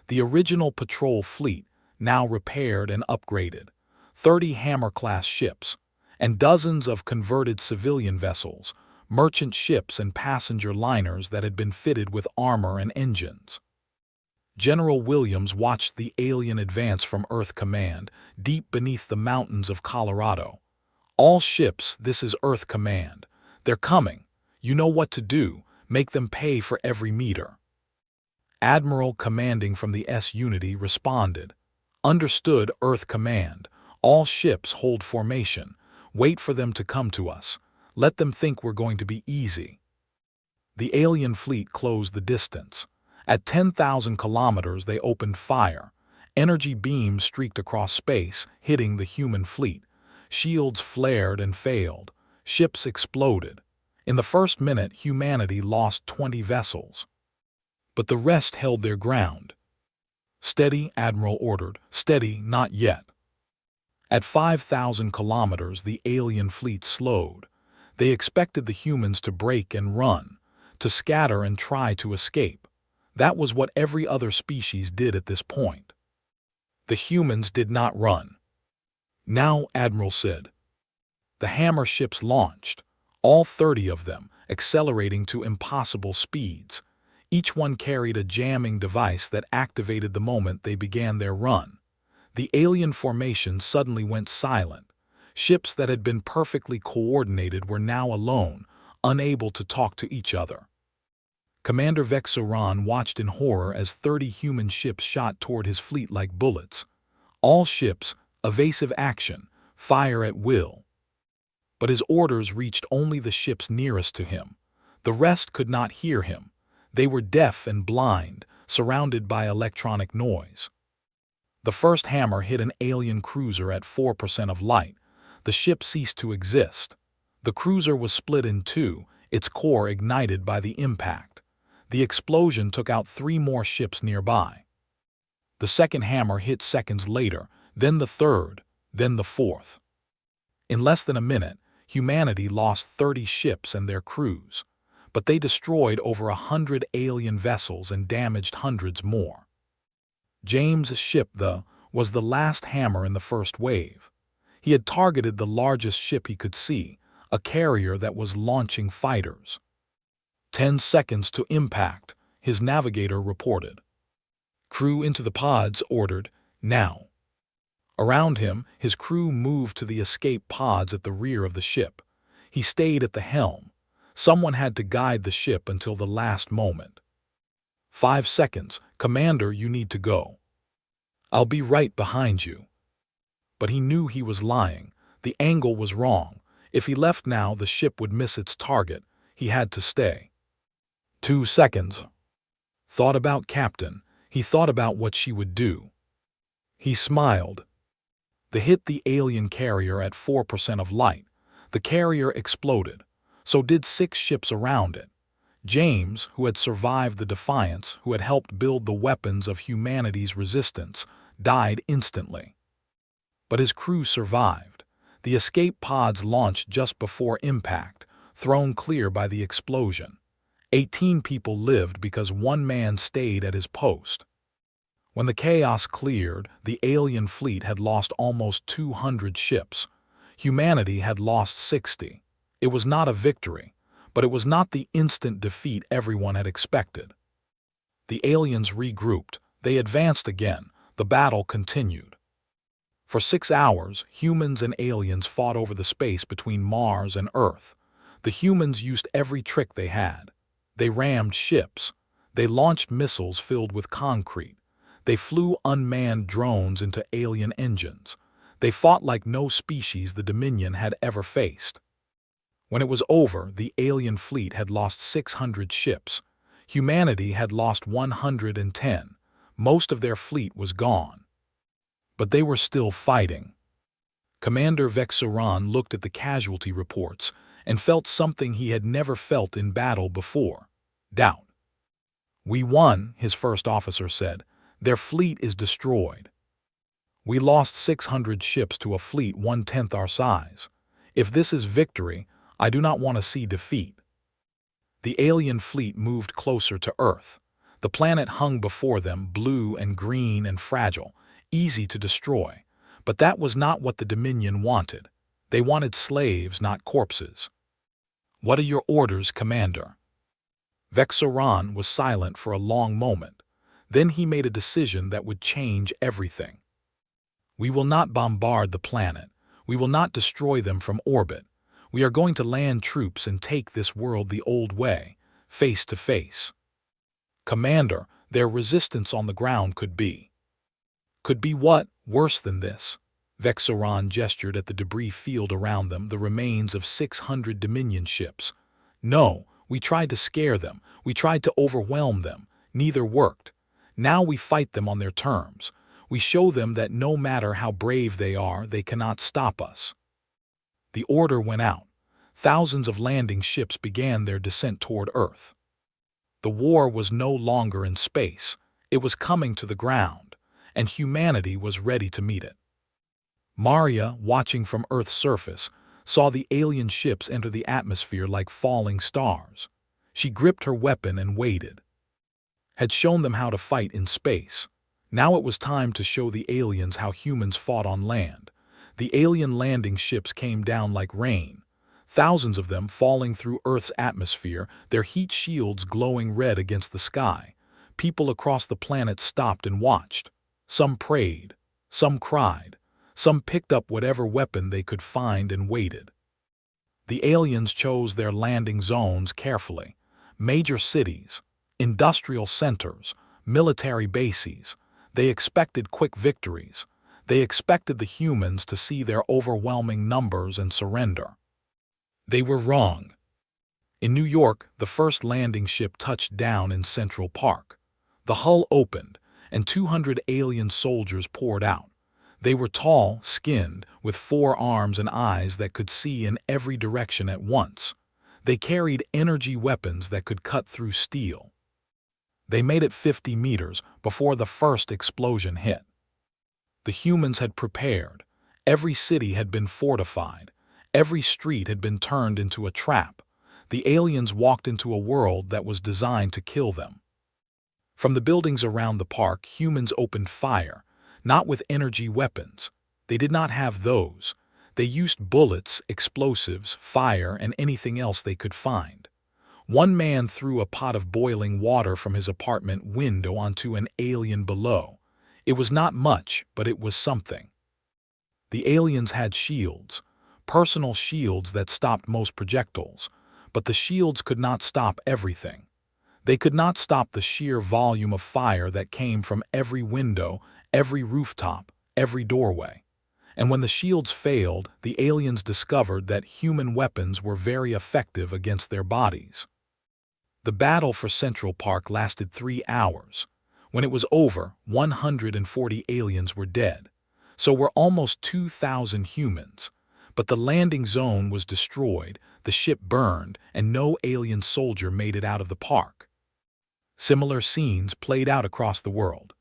the original patrol fleet, now repaired and upgraded, 30 Hammer-class ships, and dozens of converted civilian vessels, merchant ships and passenger liners that had been fitted with armor and engines. General Williams watched the alien advance from Earth Command, deep beneath the mountains of Colorado. "All ships, this is Earth Command. They're coming. You know what to do. Make them pay for every meter." Admiral commanding from the S-Unity responded. "Understood, Earth Command. All ships hold formation. Wait for them to come to us. Let them think we're going to be easy." The alien fleet closed the distance. At 10,000 kilometers they opened fire. Energy beams streaked across space, hitting the human fleet. Shields flared and failed. Ships exploded. In the first minute, humanity lost 20 vessels. But the rest held their ground. "Steady," Admiral ordered. "Steady, not yet." At 5,000 kilometers, the alien fleet slowed. They expected the humans to break and run, to scatter and try to escape. That was what every other species did at this point. The humans did not run. "Now," Admiral said. The Hammer ships launched, all 30 of them, accelerating to impossible speeds. Each one carried a jamming device that activated the moment they began their run. The alien formation suddenly went silent. Ships that had been perfectly coordinated were now alone, unable to talk to each other. Commander Vexaron watched in horror as 30 human ships shot toward his fleet like bullets. "All ships, evasive action, fire at will." But his orders reached only the ships nearest to him. The rest could not hear him. They were deaf and blind, surrounded by electronic noise. The first hammer hit an alien cruiser at 4% of light. The ship ceased to exist. The cruiser was split in two, its core ignited by the impact. The explosion took out 3 more ships nearby. The second hammer hit seconds later, then the third, then the fourth. In less than a minute, humanity lost 30 ships and their crews, but they destroyed over 100 alien vessels and damaged hundreds more. James' ship, was the last hammer in the first wave. He had targeted the largest ship he could see, a carrier that was launching fighters. 10 seconds to impact, his navigator reported. "Crew into the pods," ordered, "now." Around him, his crew moved to the escape pods at the rear of the ship. He stayed at the helm. Someone had to guide the ship until the last moment. 5 seconds, "Commander, you need to go." "I'll be right behind you." But he knew he was lying. The angle was wrong. If he left now, the ship would miss its target. He had to stay. 2 seconds. Thought about Captain. He thought about what she would do. He smiled. They hit the alien carrier at 4% of light. The carrier exploded. So did 6 ships around it. James, who had survived the Defiance, who had helped build the weapons of humanity's resistance, died instantly. But his crew survived. The escape pods launched just before impact, thrown clear by the explosion. 18 people lived because 1 man stayed at his post. When the chaos cleared, the alien fleet had lost almost 200 ships. Humanity had lost 60. It was not a victory, But it was not the instant defeat everyone had expected. The aliens regrouped. They advanced again. The battle continued. For 6 hours, humans and aliens fought over the space between Mars and Earth. The humans used every trick they had. They rammed ships. They launched missiles filled with concrete. They flew unmanned drones into alien engines. They fought like no species the Dominion had ever faced. When it was over, the alien fleet had lost 600 ships. Humanity had lost 110. Most of their fleet was gone. But they were still fighting. Commander Vexaron looked at the casualty reports and felt something he had never felt in battle before: doubt. "We won," his first officer said. "Their fleet is destroyed. We lost 600 ships to a fleet 1/10 our size. If this is victory, I do not want to see defeat." The alien fleet moved closer to Earth. The planet hung before them, blue and green and fragile, easy to destroy. But that was not what the Dominion wanted. They wanted slaves, not corpses. "What are your orders, Commander?" Vexaron was silent for a long moment. Then he made a decision that would change everything. "We will not bombard the planet. We will not destroy them from orbit. We are going to land troops and take this world the old way, face to face." "Commander, their resistance on the ground could be." "Could be what? Worse than this?" Vexaron gestured at the debris field around them, the remains of 600 Dominion ships. "No, we tried to scare them. We tried to overwhelm them. Neither worked. Now we fight them on their terms. We show them that no matter how brave they are, they cannot stop us." The order went out. Thousands of landing ships began their descent toward Earth. The war was no longer in space. It was coming to the ground, and humanity was ready to meet it. Maria, watching from Earth's surface, saw the alien ships enter the atmosphere like falling stars. She gripped her weapon and waited. Had shown them how to fight in space. Now it was time to show the aliens how humans fought on land. The alien landing ships came down like rain, thousands of them falling through Earth's atmosphere, their heat shields glowing red against the sky. People across the planet stopped and watched. Some prayed, some cried, some picked up whatever weapon they could find and waited. The aliens chose their landing zones carefully. Major cities, industrial centers, military bases. They expected quick victories. They expected the humans to see their overwhelming numbers and surrender. They were wrong. In New York, the first landing ship touched down in Central Park. The hull opened, and 200 alien soldiers poured out. They were tall, skinned, with 4 arms and eyes that could see in every direction at once. They carried energy weapons that could cut through steel. They made it 50 meters before the first explosion hit. The humans had prepared. Every city had been fortified. Every street had been turned into a trap. The aliens walked into a world that was designed to kill them. From the buildings around the park, humans opened fire, not with energy weapons. They did not have those. They used bullets, explosives, fire, and anything else they could find. One man threw a pot of boiling water from his apartment window onto an alien below. It was not much, but it was something. The aliens had shields, personal shields that stopped most projectiles, but the shields could not stop everything. They could not stop the sheer volume of fire that came from every window, every rooftop, every doorway. And when the shields failed, the aliens discovered that human weapons were very effective against their bodies. The battle for Central Park lasted 3 hours. When it was over, 140 aliens were dead. So were almost 2,000 humans. But the landing zone was destroyed, the ship burned, and no alien soldier made it out of the park. Similar scenes played out across the world.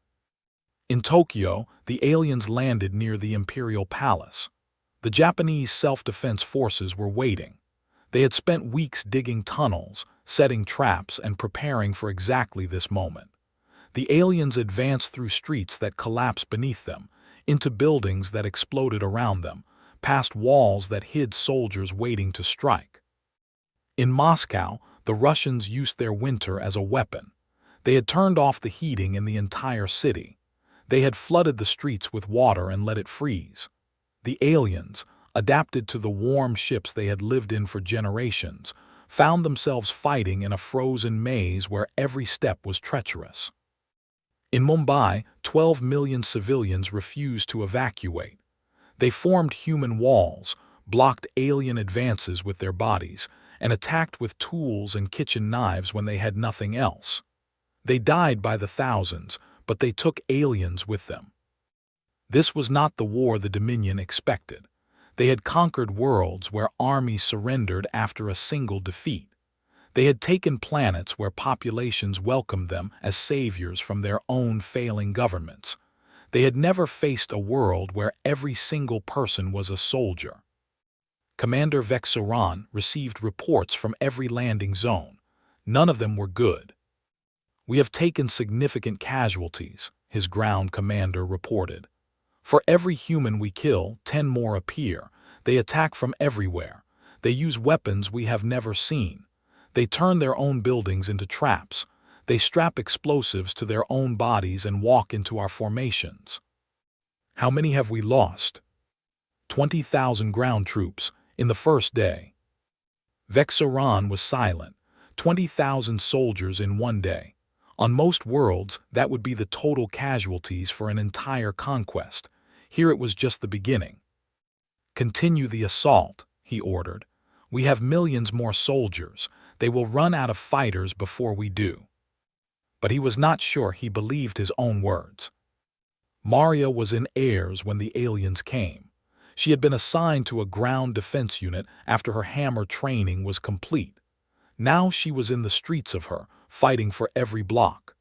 In Tokyo, the aliens landed near the Imperial Palace. The Japanese self-defense forces were waiting. They had spent weeks digging tunnels, setting traps, and preparing for exactly this moment. The aliens advanced through streets that collapsed beneath them, into buildings that exploded around them, past walls that hid soldiers waiting to strike. In Moscow, the Russians used their winter as a weapon. They had turned off the heating in the entire city. They had flooded the streets with water and let it freeze. The aliens, adapted to the warm ships they had lived in for generations, found themselves fighting in a frozen maze where every step was treacherous. In Mumbai, 12 million civilians refused to evacuate. They formed human walls, blocked alien advances with their bodies, and attacked with tools and kitchen knives when they had nothing else. They died by the thousands, but they took aliens with them. This was not the war the Dominion expected. They had conquered worlds where armies surrendered after a single defeat. They had taken planets where populations welcomed them as saviors from their own failing governments. They had never faced a world where every single person was a soldier. Commander Vexaran received reports from every landing zone. None of them were good. "We have taken significant casualties," his ground commander reported. "For every human we kill, 10 more appear. They attack from everywhere. They use weapons we have never seen. They turn their own buildings into traps. They strap explosives to their own bodies and walk into our formations." "How many have we lost?" 20,000 ground troops in the first day. Vexaran was silent. 20,000 soldiers in one day. On most worlds, that would be the total casualties for an entire conquest. Here it was just the beginning. "Continue the assault," he ordered. "We have millions more soldiers. They will run out of fighters before we do." But he was not sure he believed his own words. Maria was in airs when the aliens came. She had been assigned to a ground defense unit after her hammer training was complete. Now she was in the streets of her, fighting for every block.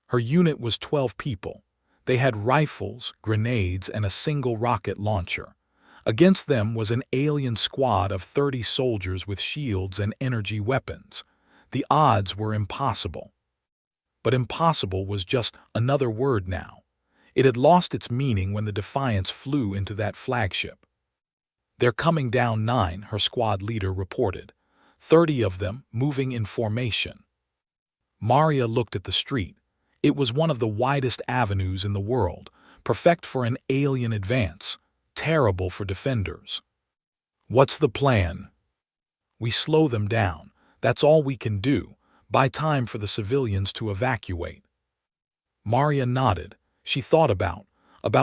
Her unit was 12 people. They had rifles, grenades, and a single rocket launcher. Against them was an alien squad of 30 soldiers with shields and energy weapons. The odds were impossible. But impossible was just another word now. It had lost its meaning when the Defiance flew into that flagship. "They're coming down 9, her squad leader reported. 30 of them, moving in formation." Maria looked at the street. It was one of the widest avenues in the world, perfect for an alien advance, terrible for defenders. "What's the plan?" "We slow them down. That's all we can do. Buy time for the civilians to evacuate." Maria nodded. She thought about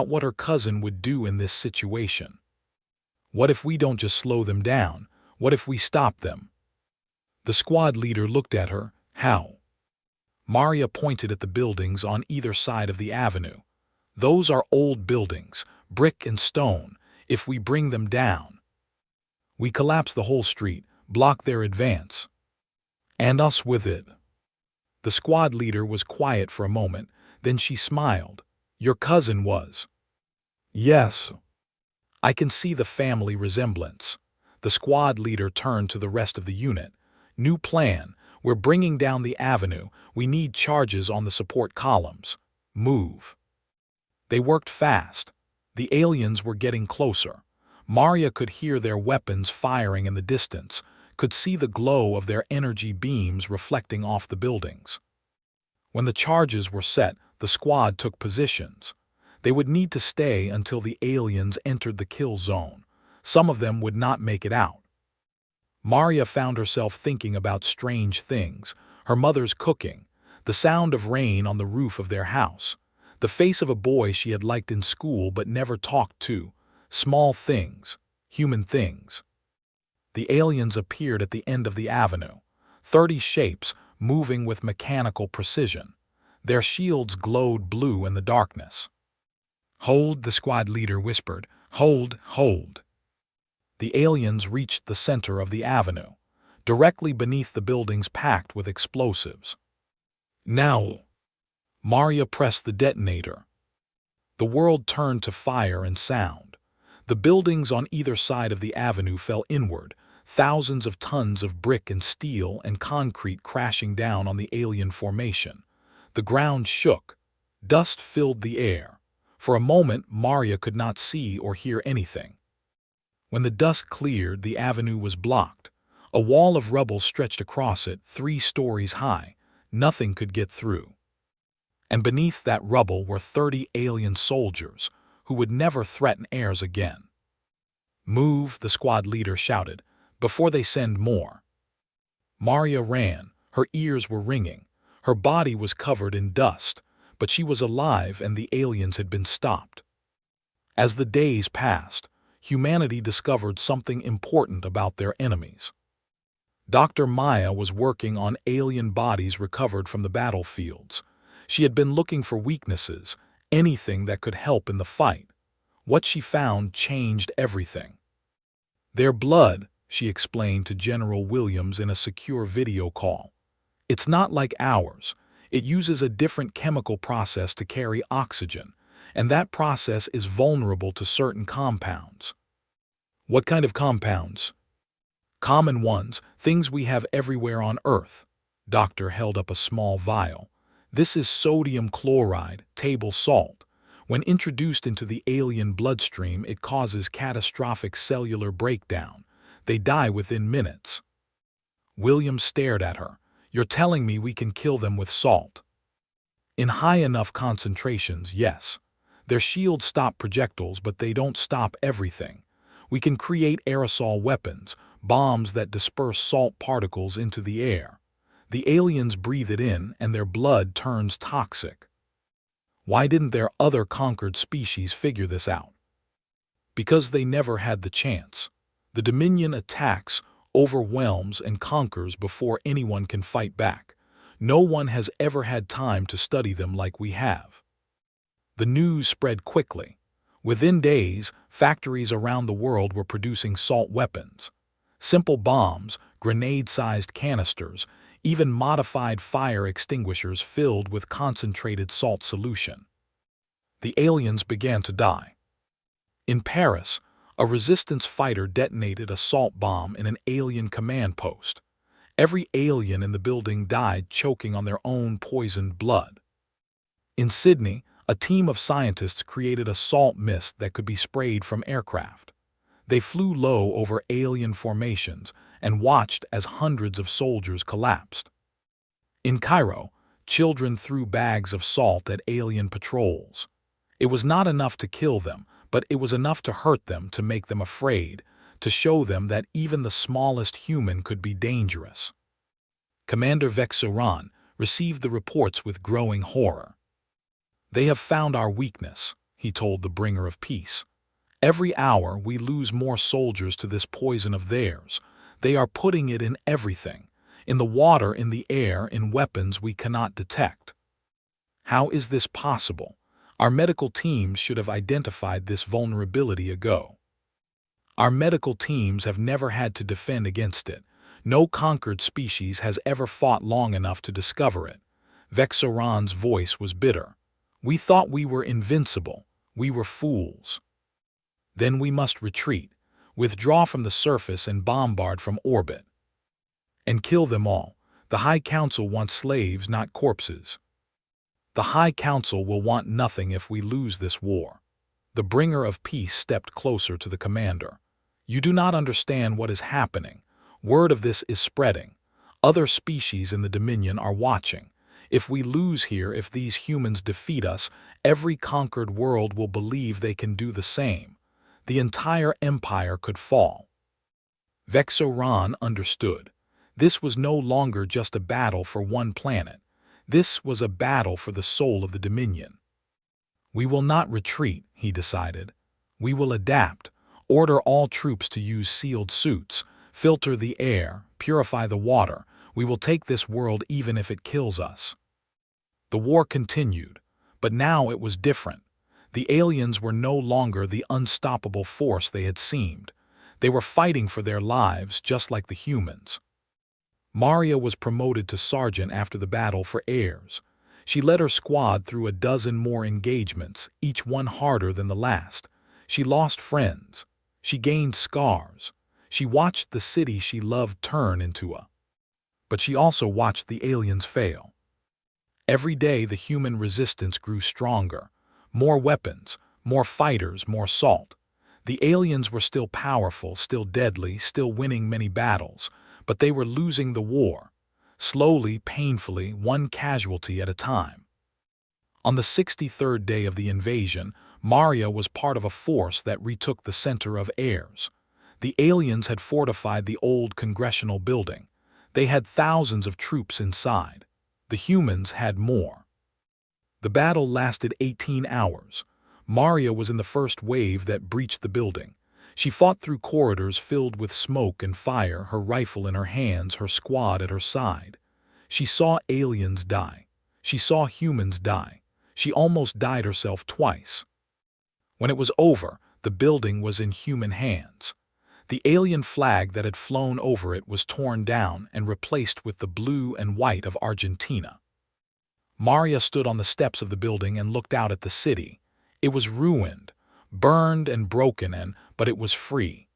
what her cousin would do in this situation. "What if we don't just slow them down? What if we stop them?" The squad leader looked at her. "How?" Maria pointed at the buildings on either side of the avenue. "Those are old buildings, brick and stone. If we bring them down, we collapse the whole street, block their advance. And us with it." The squad leader was quiet for a moment, then she smiled. "Your cousin was." "Yes." "I can see the family resemblance." The squad leader turned to the rest of the unit. "New plan. We're bringing down the avenue. We need charges on the support columns. Move." They worked fast. The aliens were getting closer. Maria could hear their weapons firing in the distance, could see the glow of their energy beams reflecting off the buildings. When the charges were set, the squad took positions. They would need to stay until the aliens entered the kill zone. Some of them would not make it out. Maria found herself thinking about strange things: her mother's cooking, the sound of rain on the roof of their house, the face of a boy she had liked in school but never talked to, small things, human things. The aliens appeared at the end of the avenue, 30 shapes moving with mechanical precision. Their shields glowed blue in the darkness. "Hold," the squad leader whispered. "Hold, hold." The aliens reached the center of the avenue, directly beneath the buildings packed with explosives. "Now!" Maria pressed the detonator. The world turned to fire and sound. The buildings on either side of the avenue fell inward, thousands of tons of brick and steel and concrete crashing down on the alien formation. The ground shook. Dust filled the air. For a moment, Maria could not see or hear anything. When the dust cleared, the avenue was blocked. A wall of rubble stretched across it, 3 stories high. Nothing could get through. And beneath that rubble were 30 alien soldiers who would never threaten heirs again. "Move," the squad leader shouted, "before they send more." Maria ran. Her ears were ringing. Her body was covered in dust, but she was alive and the aliens had been stopped. As the days passed, humanity discovered something important about their enemies. Dr. Maya was working on alien bodies recovered from the battlefields. She had been looking for weaknesses, anything that could help in the fight. What she found changed everything. "Their blood," she explained to General Williams in a secure video call. "It's not like ours. It uses a different chemical process to carry oxygen, and that process is vulnerable to certain compounds." "What kind of compounds?" "Common ones, things we have everywhere on Earth." Doctor held up a small vial. "This is sodium chloride, table salt. When introduced into the alien bloodstream, it causes catastrophic cellular breakdown. They die within minutes." Williams stared at her. "You're telling me we can kill them with salt?" "In high enough concentrations, yes. Their shields stop projectiles, but they don't stop everything. We can create aerosol weapons, bombs that disperse salt particles into the air. The aliens breathe it in, and their blood turns toxic." Why didn't their other conquered species figure this out? Because they never had the chance. The Dominion attacks, overwhelms, and conquers before anyone can fight back. No one has ever had time to study them like we have. The news spread quickly. Within days, factories around the world were producing salt weapons. Simple bombs, grenade-sized canisters, even modified fire extinguishers filled with concentrated salt solution. The aliens began to die. In Paris, a resistance fighter detonated a salt bomb in an alien command post. Every alien in the building died choking on their own poisoned blood. In Sydney, a team of scientists created a salt mist that could be sprayed from aircraft. They flew low over alien formations and watched as hundreds of soldiers collapsed. In Cairo, children threw bags of salt at alien patrols. It was not enough to kill them, but it was enough to hurt them, to make them afraid, to show them that even the smallest human could be dangerous. Commander Vexoran received the reports with growing horror. "They have found our weakness," he told the bringer of peace. "Every hour we lose more soldiers to this poison of theirs. They are putting it in everything, in the water, in the air, in weapons we cannot detect." How is this possible? Our medical teams should have identified this vulnerability ago. Our medical teams have never had to defend against it. No conquered species has ever fought long enough to discover it. Vexoran's voice was bitter. "We thought we were invincible. We were fools. Then we must retreat, withdraw from the surface and bombard from orbit. And kill them all. The High Council wants slaves, not corpses. The High Council will want nothing if we lose this war." The bringer of peace stepped closer to the commander. "You do not understand what is happening. Word of this is spreading. Other species in the Dominion are watching. If we lose here, if these humans defeat us, every conquered world will believe they can do the same. The entire empire could fall." Vexoran understood. This was no longer just a battle for one planet. This was a battle for the soul of the Dominion. "We will not retreat," he decided. "We will adapt, order all troops to use sealed suits, filter the air, purify the water. We will take this world even if it kills us." The war continued, but now it was different. The aliens were no longer the unstoppable force they had seemed. They were fighting for their lives just like the humans. Maria was promoted to sergeant after the battle for heirs. She led her squad through a dozen more engagements, each one harder than the last. She lost friends. She gained scars. She watched the city she loved turn into a... But she also watched the aliens fail. Every day the human resistance grew stronger. More weapons, more fighters, more salt. The aliens were still powerful, still deadly, still winning many battles, but they were losing the war. Slowly, painfully, one casualty at a time. On the 63rd day of the invasion, Maria was part of a force that retook the center of Airs. The aliens had fortified the old congressional building. They had thousands of troops inside. The humans had more. The battle lasted 18 hours. Maria was in the first wave that breached the building. She fought through corridors filled with smoke and fire, her rifle in her hands, her squad at her side. She saw aliens die. She saw humans die. She almost died herself twice. When it was over, the building was in human hands. The alien flag that had flown over it was torn down and replaced with the blue and white of Argentina. Maria stood on the steps of the building and looked out at the city. It was ruined, burned and broken, but it was free.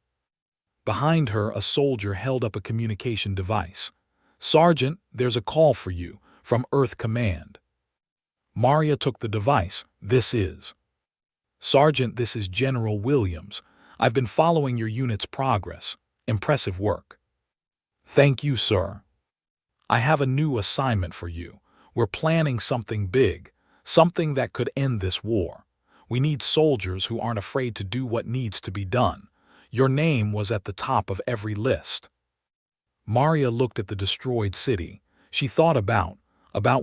Behind her, a soldier held up a communication device. "Sergeant, there's a call for you, from Earth Command." Maria took the device. "This is." "Sergeant, this is General Williams. I've been following your unit's progress. Impressive work." "Thank you, sir. I have a new assignment for you. We're planning something big, something that could end this war. We need soldiers who aren't afraid to do what needs to be done. Your name was at the top of every list." Maria looked at the destroyed city. She thought about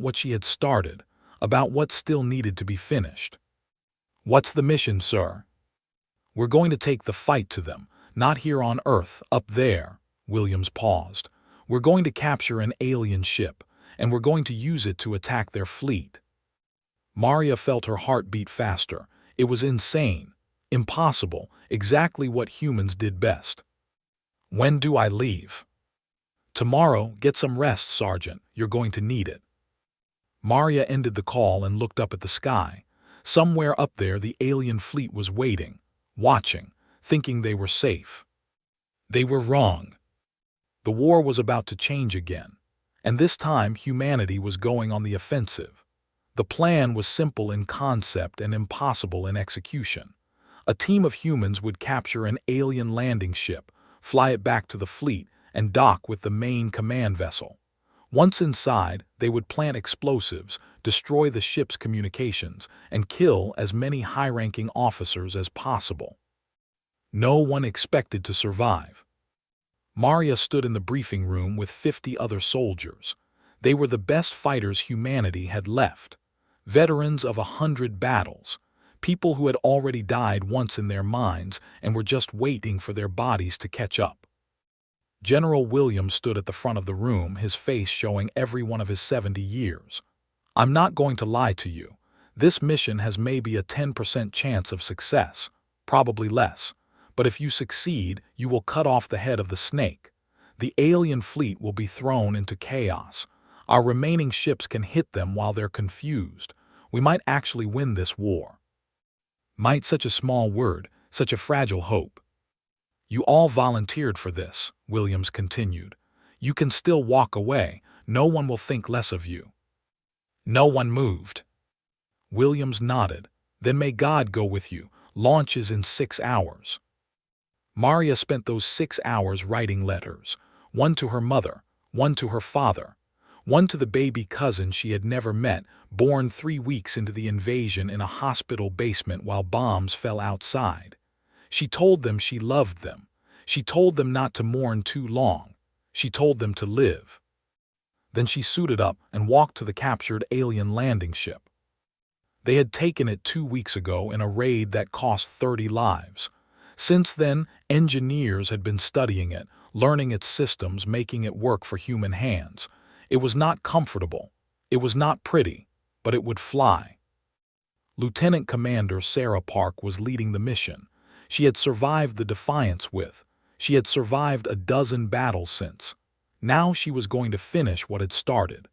what she had started, about what still needed to be finished. "What's the mission, sir?" "We're going to take the fight to them, not here on Earth, up there." Williams paused. "We're going to capture an alien ship, and we're going to use it to attack their fleet." Maria felt her heart beat faster. It was insane, impossible, exactly what humans did best. "When do I leave?" "Tomorrow. Get some rest, Sergeant. You're going to need it." Maria ended the call and looked up at the sky. Somewhere up there, the alien fleet was waiting, watching, thinking they were safe. They were wrong. The war was about to change again, and this time humanity was going on the offensive. The plan was simple in concept and impossible in execution. A team of humans would capture an alien landing ship, fly it back to the fleet, and dock with the main command vessel. Once inside, they would plant explosives, destroy the ship's communications, and kill as many high-ranking officers as possible. No one expected to survive. Maria stood in the briefing room with 50 other soldiers. They were the best fighters humanity had left. Veterans of 100 battles. People who had already died once in their minds and were just waiting for their bodies to catch up. General Williams stood at the front of the room, his face showing every one of his 70 years. "I'm not going to lie to you. This mission has maybe a 10% chance of success, probably less. But if you succeed, you will cut off the head of the snake. The alien fleet will be thrown into chaos. Our remaining ships can hit them while they're confused. We might actually win this war." Might, such a small word, such a fragile hope. "You all volunteered for this," Williams continued. "You can still walk away. No one will think less of you." No one moved. Williams nodded. "Then may God go with you. Launch is in 6 hours." Maria spent those 6 hours writing letters, one to her mother, one to her father, one to the baby cousin she had never met, born 3 weeks into the invasion in a hospital basement while bombs fell outside. She told them she loved them. She told them not to mourn too long. She told them to live. Then she suited up and walked to the captured alien landing ship. They had taken it 2 weeks ago in a raid that cost 30 lives. Since then, engineers had been studying it, learning its systems, making it work for human hands. It was not comfortable. It was not pretty, but it would fly. Lieutenant Commander Sarah Park was leading the mission. She had survived the Defiance she had survived a dozen battles since. Now she was going to finish what had started.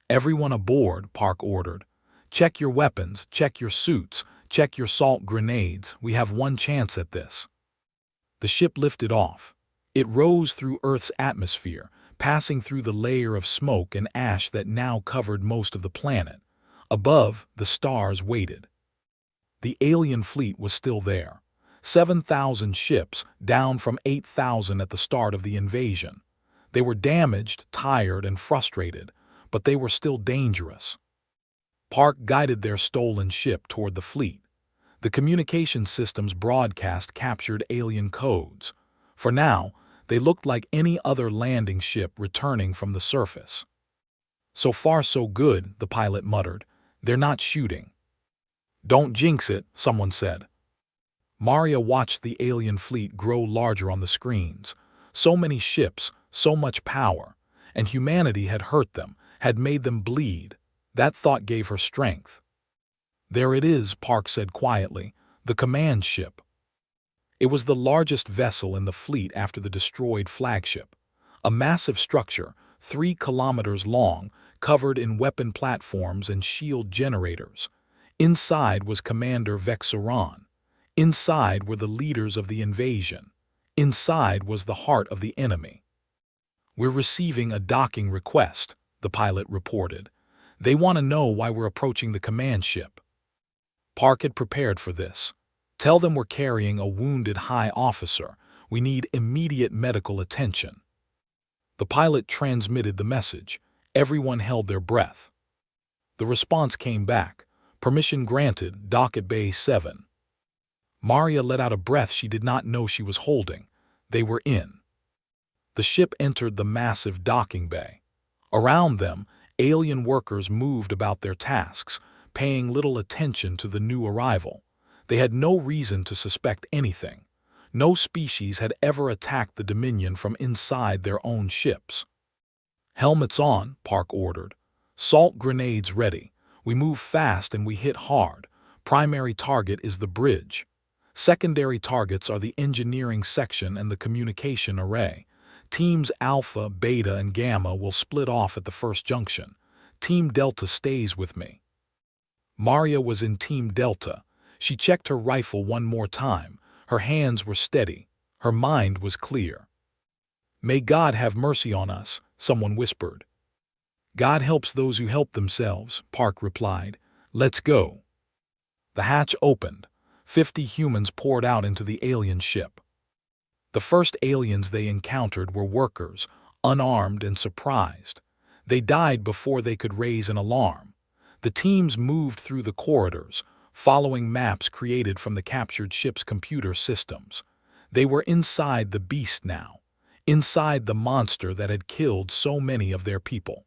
"Everyone aboard," Park ordered. "Check your weapons, check your suits, check your salt grenades. We have one chance at this." The ship lifted off. It rose through Earth's atmosphere, passing through the layer of smoke and ash that now covered most of the planet. Above, the stars waited. The alien fleet was still there. 7,000 ships, down from 8,000 at the start of the invasion. They were damaged, tired, and frustrated, but they were still dangerous. Park guided their stolen ship toward the fleet. The communication system's broadcast captured alien codes. For now, they looked like any other landing ship returning from the surface. "So far so good," the pilot muttered. "They're not shooting." "Don't jinx it," someone said. Maria watched the alien fleet grow larger on the screens. So many ships, so much power, and humanity had hurt them, had made them bleed. That thought gave her strength. "There it is," Park said quietly, "the command ship." It was the largest vessel in the fleet after the destroyed flagship. A massive structure, 3 kilometers long, covered in weapon platforms and shield generators. Inside was Commander Vexaron. Inside were the leaders of the invasion. Inside was the heart of the enemy. "We're receiving a docking request," the pilot reported. "They want to know why we're approaching the command ship." Park had prepared for this. "Tell them we're carrying a wounded high officer. We need immediate medical attention." The pilot transmitted the message. Everyone held their breath. The response came back. "Permission granted, dock at Bay 7. Maria let out a breath she did not know she was holding. They were in. The ship entered the massive docking bay. Around them, alien workers moved about their tasks, paying little attention to the new arrival. They had no reason to suspect anything. No species had ever attacked the Dominion from inside their own ships. "Helmets on," Park ordered. "Salt grenades ready. We move fast and we hit hard. Primary target is the bridge. Secondary targets are the engineering section and the communication array. Teams Alpha, Beta, and Gamma will split off at the first junction. Team Delta stays with me." Maria was in Team Delta. She checked her rifle one more time. Her hands were steady. Her mind was clear. "May God have mercy on us," someone whispered. "God helps those who help themselves," Park replied. "Let's go." The hatch opened. 50 humans poured out into the alien ship. The first aliens they encountered were workers, unarmed and surprised. They died before they could raise an alarm. The teams moved through the corridors, following maps created from the captured ship's computer systems. They were inside the beast now, inside the monster that had killed so many of their people.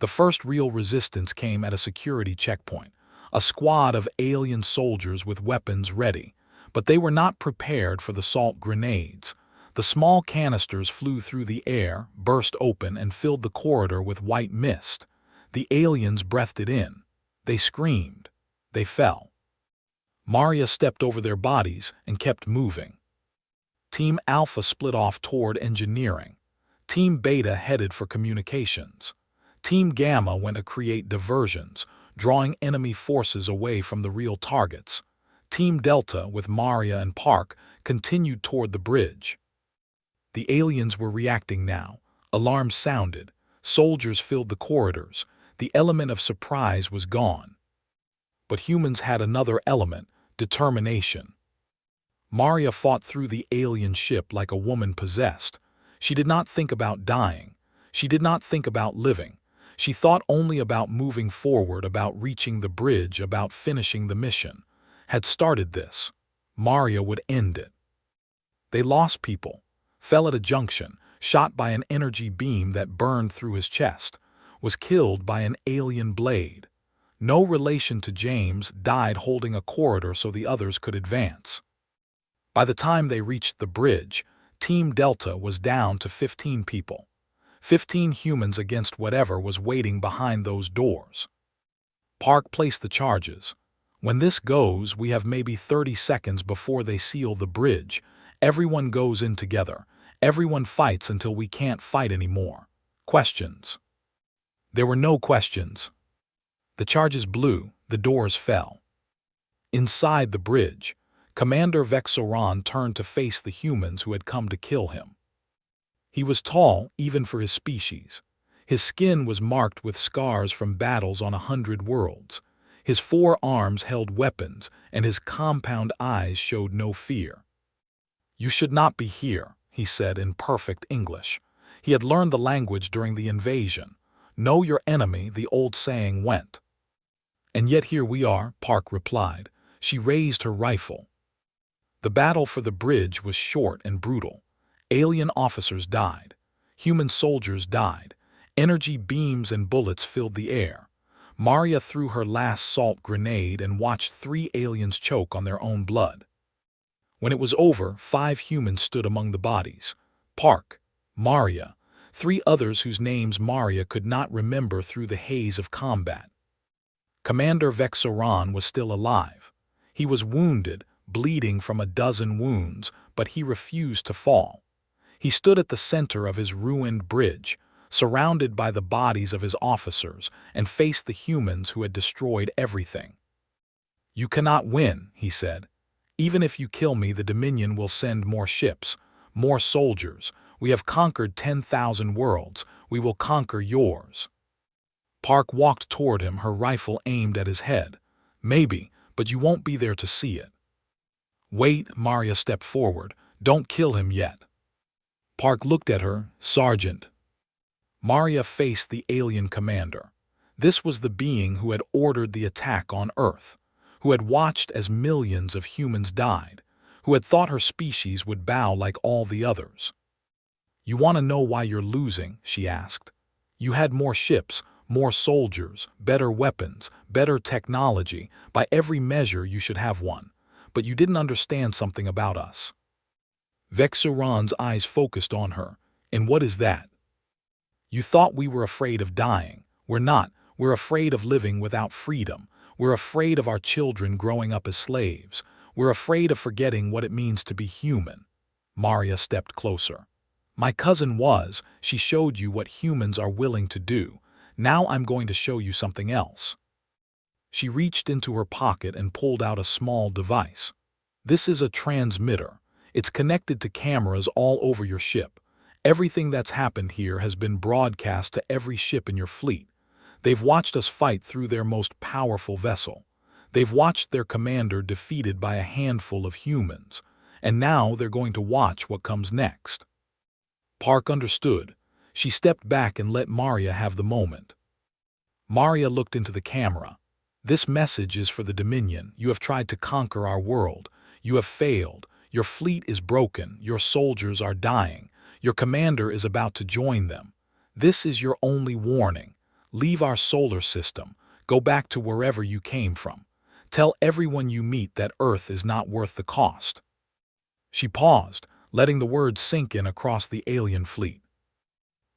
The first real resistance came at a security checkpoint, a squad of alien soldiers with weapons ready. But they were not prepared for the salt grenades. The small canisters flew through the air, burst open, and filled the corridor with white mist. The aliens breathed it in. They screamed. They fell. Maria stepped over their bodies and kept moving. Team Alpha split off toward engineering. Team Beta headed for communications. Team Gamma went to create diversions, drawing enemy forces away from the real targets. Team Delta, with Maria and Park, continued toward the bridge. The aliens were reacting now. Alarms sounded. Soldiers filled the corridors. The element of surprise was gone. But humans had another element: determination. Maria fought through the alien ship like a woman possessed. She did not think about dying. She did not think about living. She thought only about moving forward, about reaching the bridge, about finishing the mission. Had started this. Maria would end it. They lost people, fell at a junction, shot by an energy beam that burned through his chest, was killed by an alien blade. No relation to James, died holding a corridor so the others could advance. By the time they reached the bridge, Team Delta was down to 15 people. 15 humans against whatever was waiting behind those doors. Park placed the charges. "When this goes, we have maybe 30 seconds before they seal the bridge. Everyone goes in together. Everyone fights until we can't fight anymore. Questions?" There were no questions. The charges blew, the doors fell. Inside the bridge, Commander Vexaron turned to face the humans who had come to kill him. He was tall, even for his species. His skin was marked with scars from battles on 100 worlds. His 4 arms held weapons, and his compound eyes showed no fear. "You should not be here," he said in perfect English. He had learned the language during the invasion. Know your enemy, the old saying went. And yet here we are, Park replied. She raised her rifle. The battle for the bridge was short and brutal. Alien officers died. Human soldiers died. Energy beams and bullets filled the air. Maria threw her last salt grenade and watched 3 aliens choke on their own blood. When it was over, 5 humans stood among the bodies. Park, Maria, 3 others whose names Maria could not remember through the haze of combat. Commander Vexoran was still alive. He was wounded, bleeding from a dozen wounds, but he refused to fall. He stood at the center of his ruined bridge, surrounded by the bodies of his officers, and faced the humans who had destroyed everything. "You cannot win," he said. "Even if you kill me, the Dominion will send more ships, more soldiers. We have conquered 10,000 worlds. We will conquer yours." Park walked toward him, her rifle aimed at his head. "Maybe, but you won't be there to see it." "Wait," Maria stepped forward. "Don't kill him yet." Park looked at her. "Sergeant." Maria faced the alien commander. This was the being who had ordered the attack on Earth, who had watched as millions of humans died, who had thought her species would bow like all the others. "You want to know why you're losing?" she asked. "You had more ships, more soldiers, better weapons, better technology. By every measure you should have won. But you didn't understand something about us." Vexoran's eyes focused on her. "And what is that?" "You thought we were afraid of dying. We're not. We're afraid of living without freedom. We're afraid of our children growing up as slaves. We're afraid of forgetting what it means to be human." Maria stepped closer. "My cousin was. She showed you what humans are willing to do. Now I'm going to show you something else." She reached into her pocket and pulled out a small device. "This is a transmitter. It's connected to cameras all over your ship. Everything that's happened here has been broadcast to every ship in your fleet. They've watched us fight through their most powerful vessel. They've watched their commander defeated by a handful of humans. And now they're going to watch what comes next." Park understood. She stepped back and let Maria have the moment. Maria looked into the camera. "This message is for the Dominion. You have tried to conquer our world. You have failed. Your fleet is broken. Your soldiers are dying. Your commander is about to join them. This is your only warning. Leave our solar system. Go back to wherever you came from. Tell everyone you meet that Earth is not worth the cost." She paused, letting the words sink in across the alien fleet.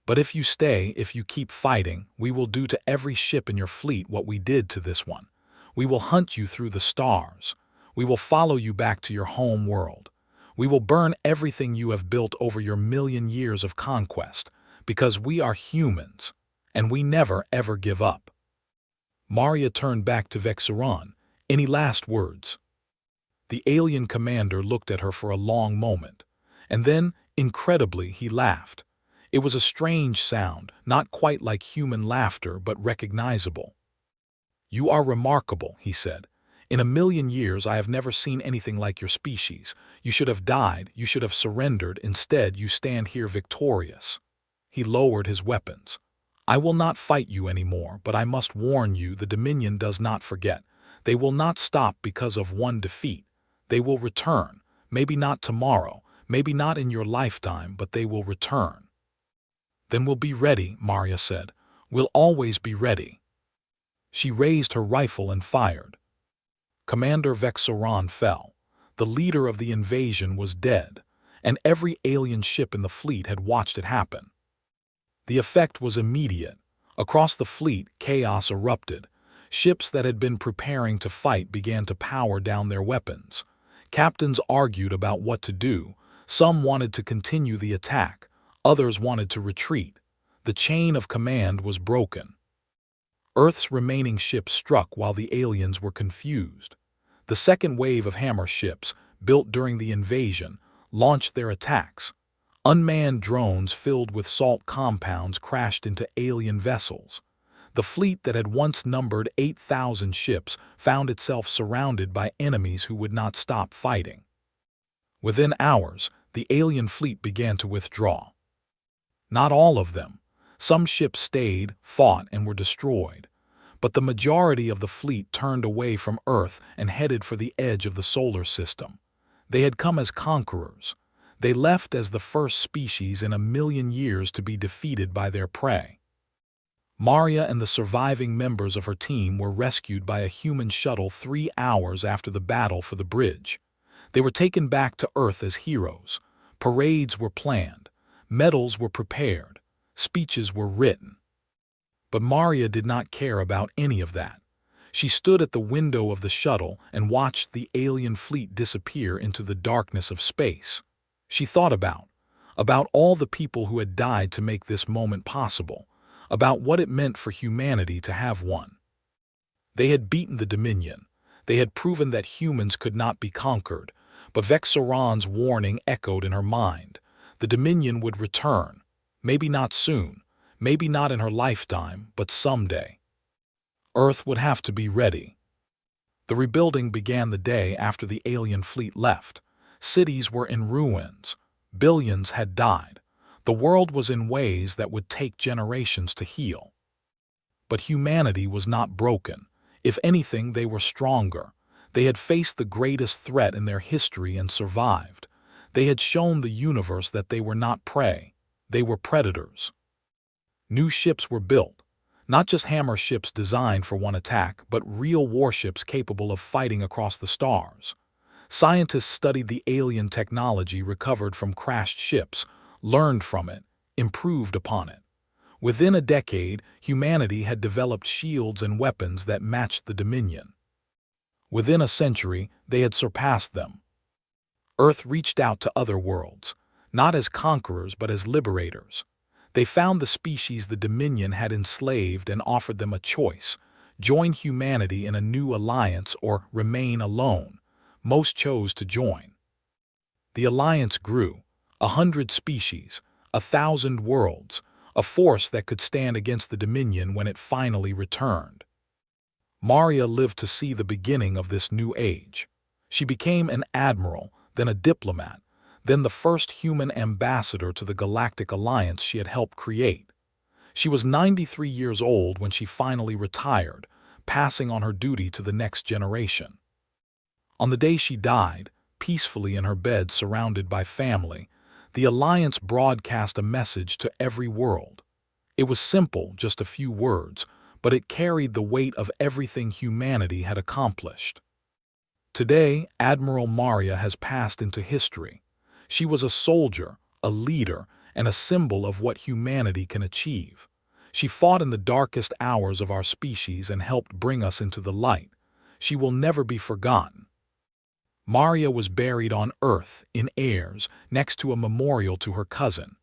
"But if you stay, if you keep fighting, we will do to every ship in your fleet what we did to this one. We will hunt you through the stars. We will follow you back to your home world. We will burn everything you have built over your million years of conquest, because we are humans, and we never ever give up." Maria turned back to Vexoran. "Any last words?" The alien commander looked at her for a long moment, and then, incredibly, he laughed. It was a strange sound, not quite like human laughter, but recognizable. "You are remarkable," he said. "In a million years I have never seen anything like your species. You should have died, you should have surrendered. Instead, you stand here victorious." He lowered his weapons. "I will not fight you anymore, but I must warn you, the Dominion does not forget. They will not stop because of one defeat. They will return. Maybe not tomorrow, maybe not in your lifetime, but they will return." "Then we'll be ready," Maria said. "We'll always be ready." She raised her rifle and fired. Commander Vexoran fell. The leader of the invasion was dead, and every alien ship in the fleet had watched it happen. The effect was immediate. Across the fleet, chaos erupted. Ships that had been preparing to fight began to power down their weapons. Captains argued about what to do. Some wanted to continue the attack. Others wanted to retreat. The chain of command was broken. Earth's remaining ships struck while the aliens were confused. The second wave of hammer ships, built during the invasion, launched their attacks. Unmanned drones filled with salt compounds crashed into alien vessels. The fleet that had once numbered 8,000 ships found itself surrounded by enemies who would not stop fighting. Within hours, the alien fleet began to withdraw. Not all of them. Some ships stayed, fought, and were destroyed. But the majority of the fleet turned away from Earth and headed for the edge of the solar system. They had come as conquerors. They left as the first species in 1,000,000 years to be defeated by their prey. Maria and the surviving members of her team were rescued by a human shuttle 3 hours after the battle for the bridge. They were taken back to Earth as heroes. Parades were planned. Medals were prepared. Speeches were written. But Maria did not care about any of that. She stood at the window of the shuttle and watched the alien fleet disappear into the darkness of space. She thought about all the people who had died to make this moment possible, about what it meant for humanity to have one. They had beaten the Dominion. They had proven that humans could not be conquered, but Vexaron's warning echoed in her mind. The Dominion would return. Maybe not soon, maybe not in her lifetime, but someday. Earth would have to be ready. The rebuilding began the day after the alien fleet left. Cities were in ruins. Billions had died. The world was in ways that would take generations to heal. But humanity was not broken. If anything, they were stronger. They had faced the greatest threat in their history and survived. They had shown the universe that they were not prey. They were predators. New ships were built. Not just hammer ships designed for one attack, but real warships capable of fighting across the stars. Scientists studied the alien technology recovered from crashed ships, learned from it, improved upon it. Within a decade, humanity had developed shields and weapons that matched the Dominion. Within a century, they had surpassed them. Earth reached out to other worlds, not as conquerors but as liberators. They found the species the Dominion had enslaved and offered them a choice: join humanity in a new alliance or remain alone. Most chose to join. The alliance grew. 100 species, 1,000 worlds, a force that could stand against the Dominion when it finally returned. Maria lived to see the beginning of this new age. She became an admiral, then a diplomat, then the first human ambassador to the galactic alliance she had helped create. She was 93 years old when she finally retired, passing on her duty to the next generation. On the day she died, peacefully in her bed surrounded by family, the Alliance broadcast a message to every world. It was simple, just a few words, but it carried the weight of everything humanity had accomplished. Today, Admiral Maria has passed into history. She was a soldier, a leader, and a symbol of what humanity can achieve. She fought in the darkest hours of our species and helped bring us into the light. She will never be forgotten. Maria was buried on Earth, in Ayers, next to a memorial to her cousin.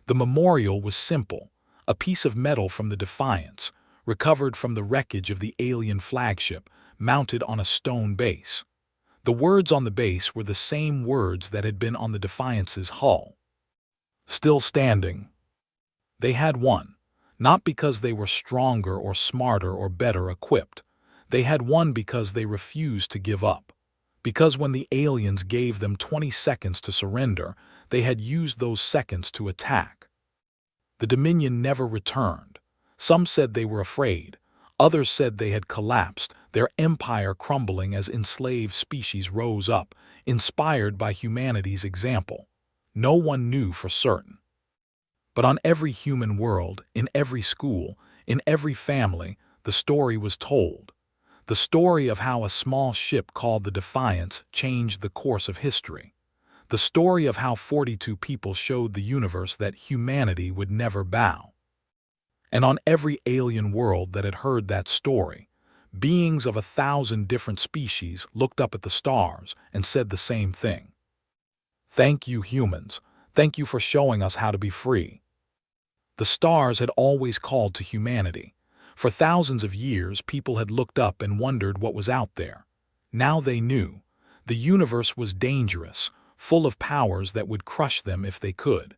The memorial was simple: a piece of metal from the Defiance, recovered from the wreckage of the alien flagship, mounted on a stone base. The words on the base were the same words that had been on the Defiance's hull. Still standing. They had won, not because they were stronger or smarter or better equipped. They had won because they refused to give up. Because when the aliens gave them 20 seconds to surrender, they had used those seconds to attack. The Dominion never returned. Some said they were afraid. Others said they had collapsed, their empire crumbling as enslaved species rose up, inspired by humanity's example. No one knew for certain. But on every human world, in every school, in every family, the story was told. The story of how a small ship called the Defiance changed the course of history. The story of how 42 people showed the universe that humanity would never bow. And on every alien world that had heard that story, beings of 1,000 different species looked up at the stars and said the same thing. Thank you, humans. Thank you for showing us how to be free. The stars had always called to humanity. For thousands of years, people had looked up and wondered what was out there. Now they knew. The universe was dangerous, full of powers that would crush them if they could.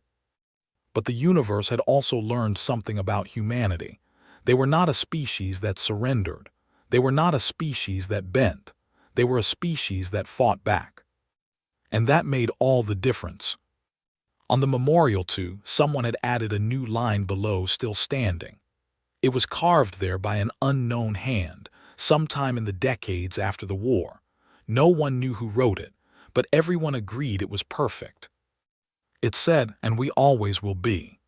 But the universe had also learned something about humanity. They were not a species that surrendered. They were not a species that bent. They were a species that fought back. And that made all the difference. On the memorial to, someone had added a new line below, still standing. It was carved there by an unknown hand, sometime in the decades after the war. No one knew who wrote it, but everyone agreed it was perfect. It said, "And we always will be."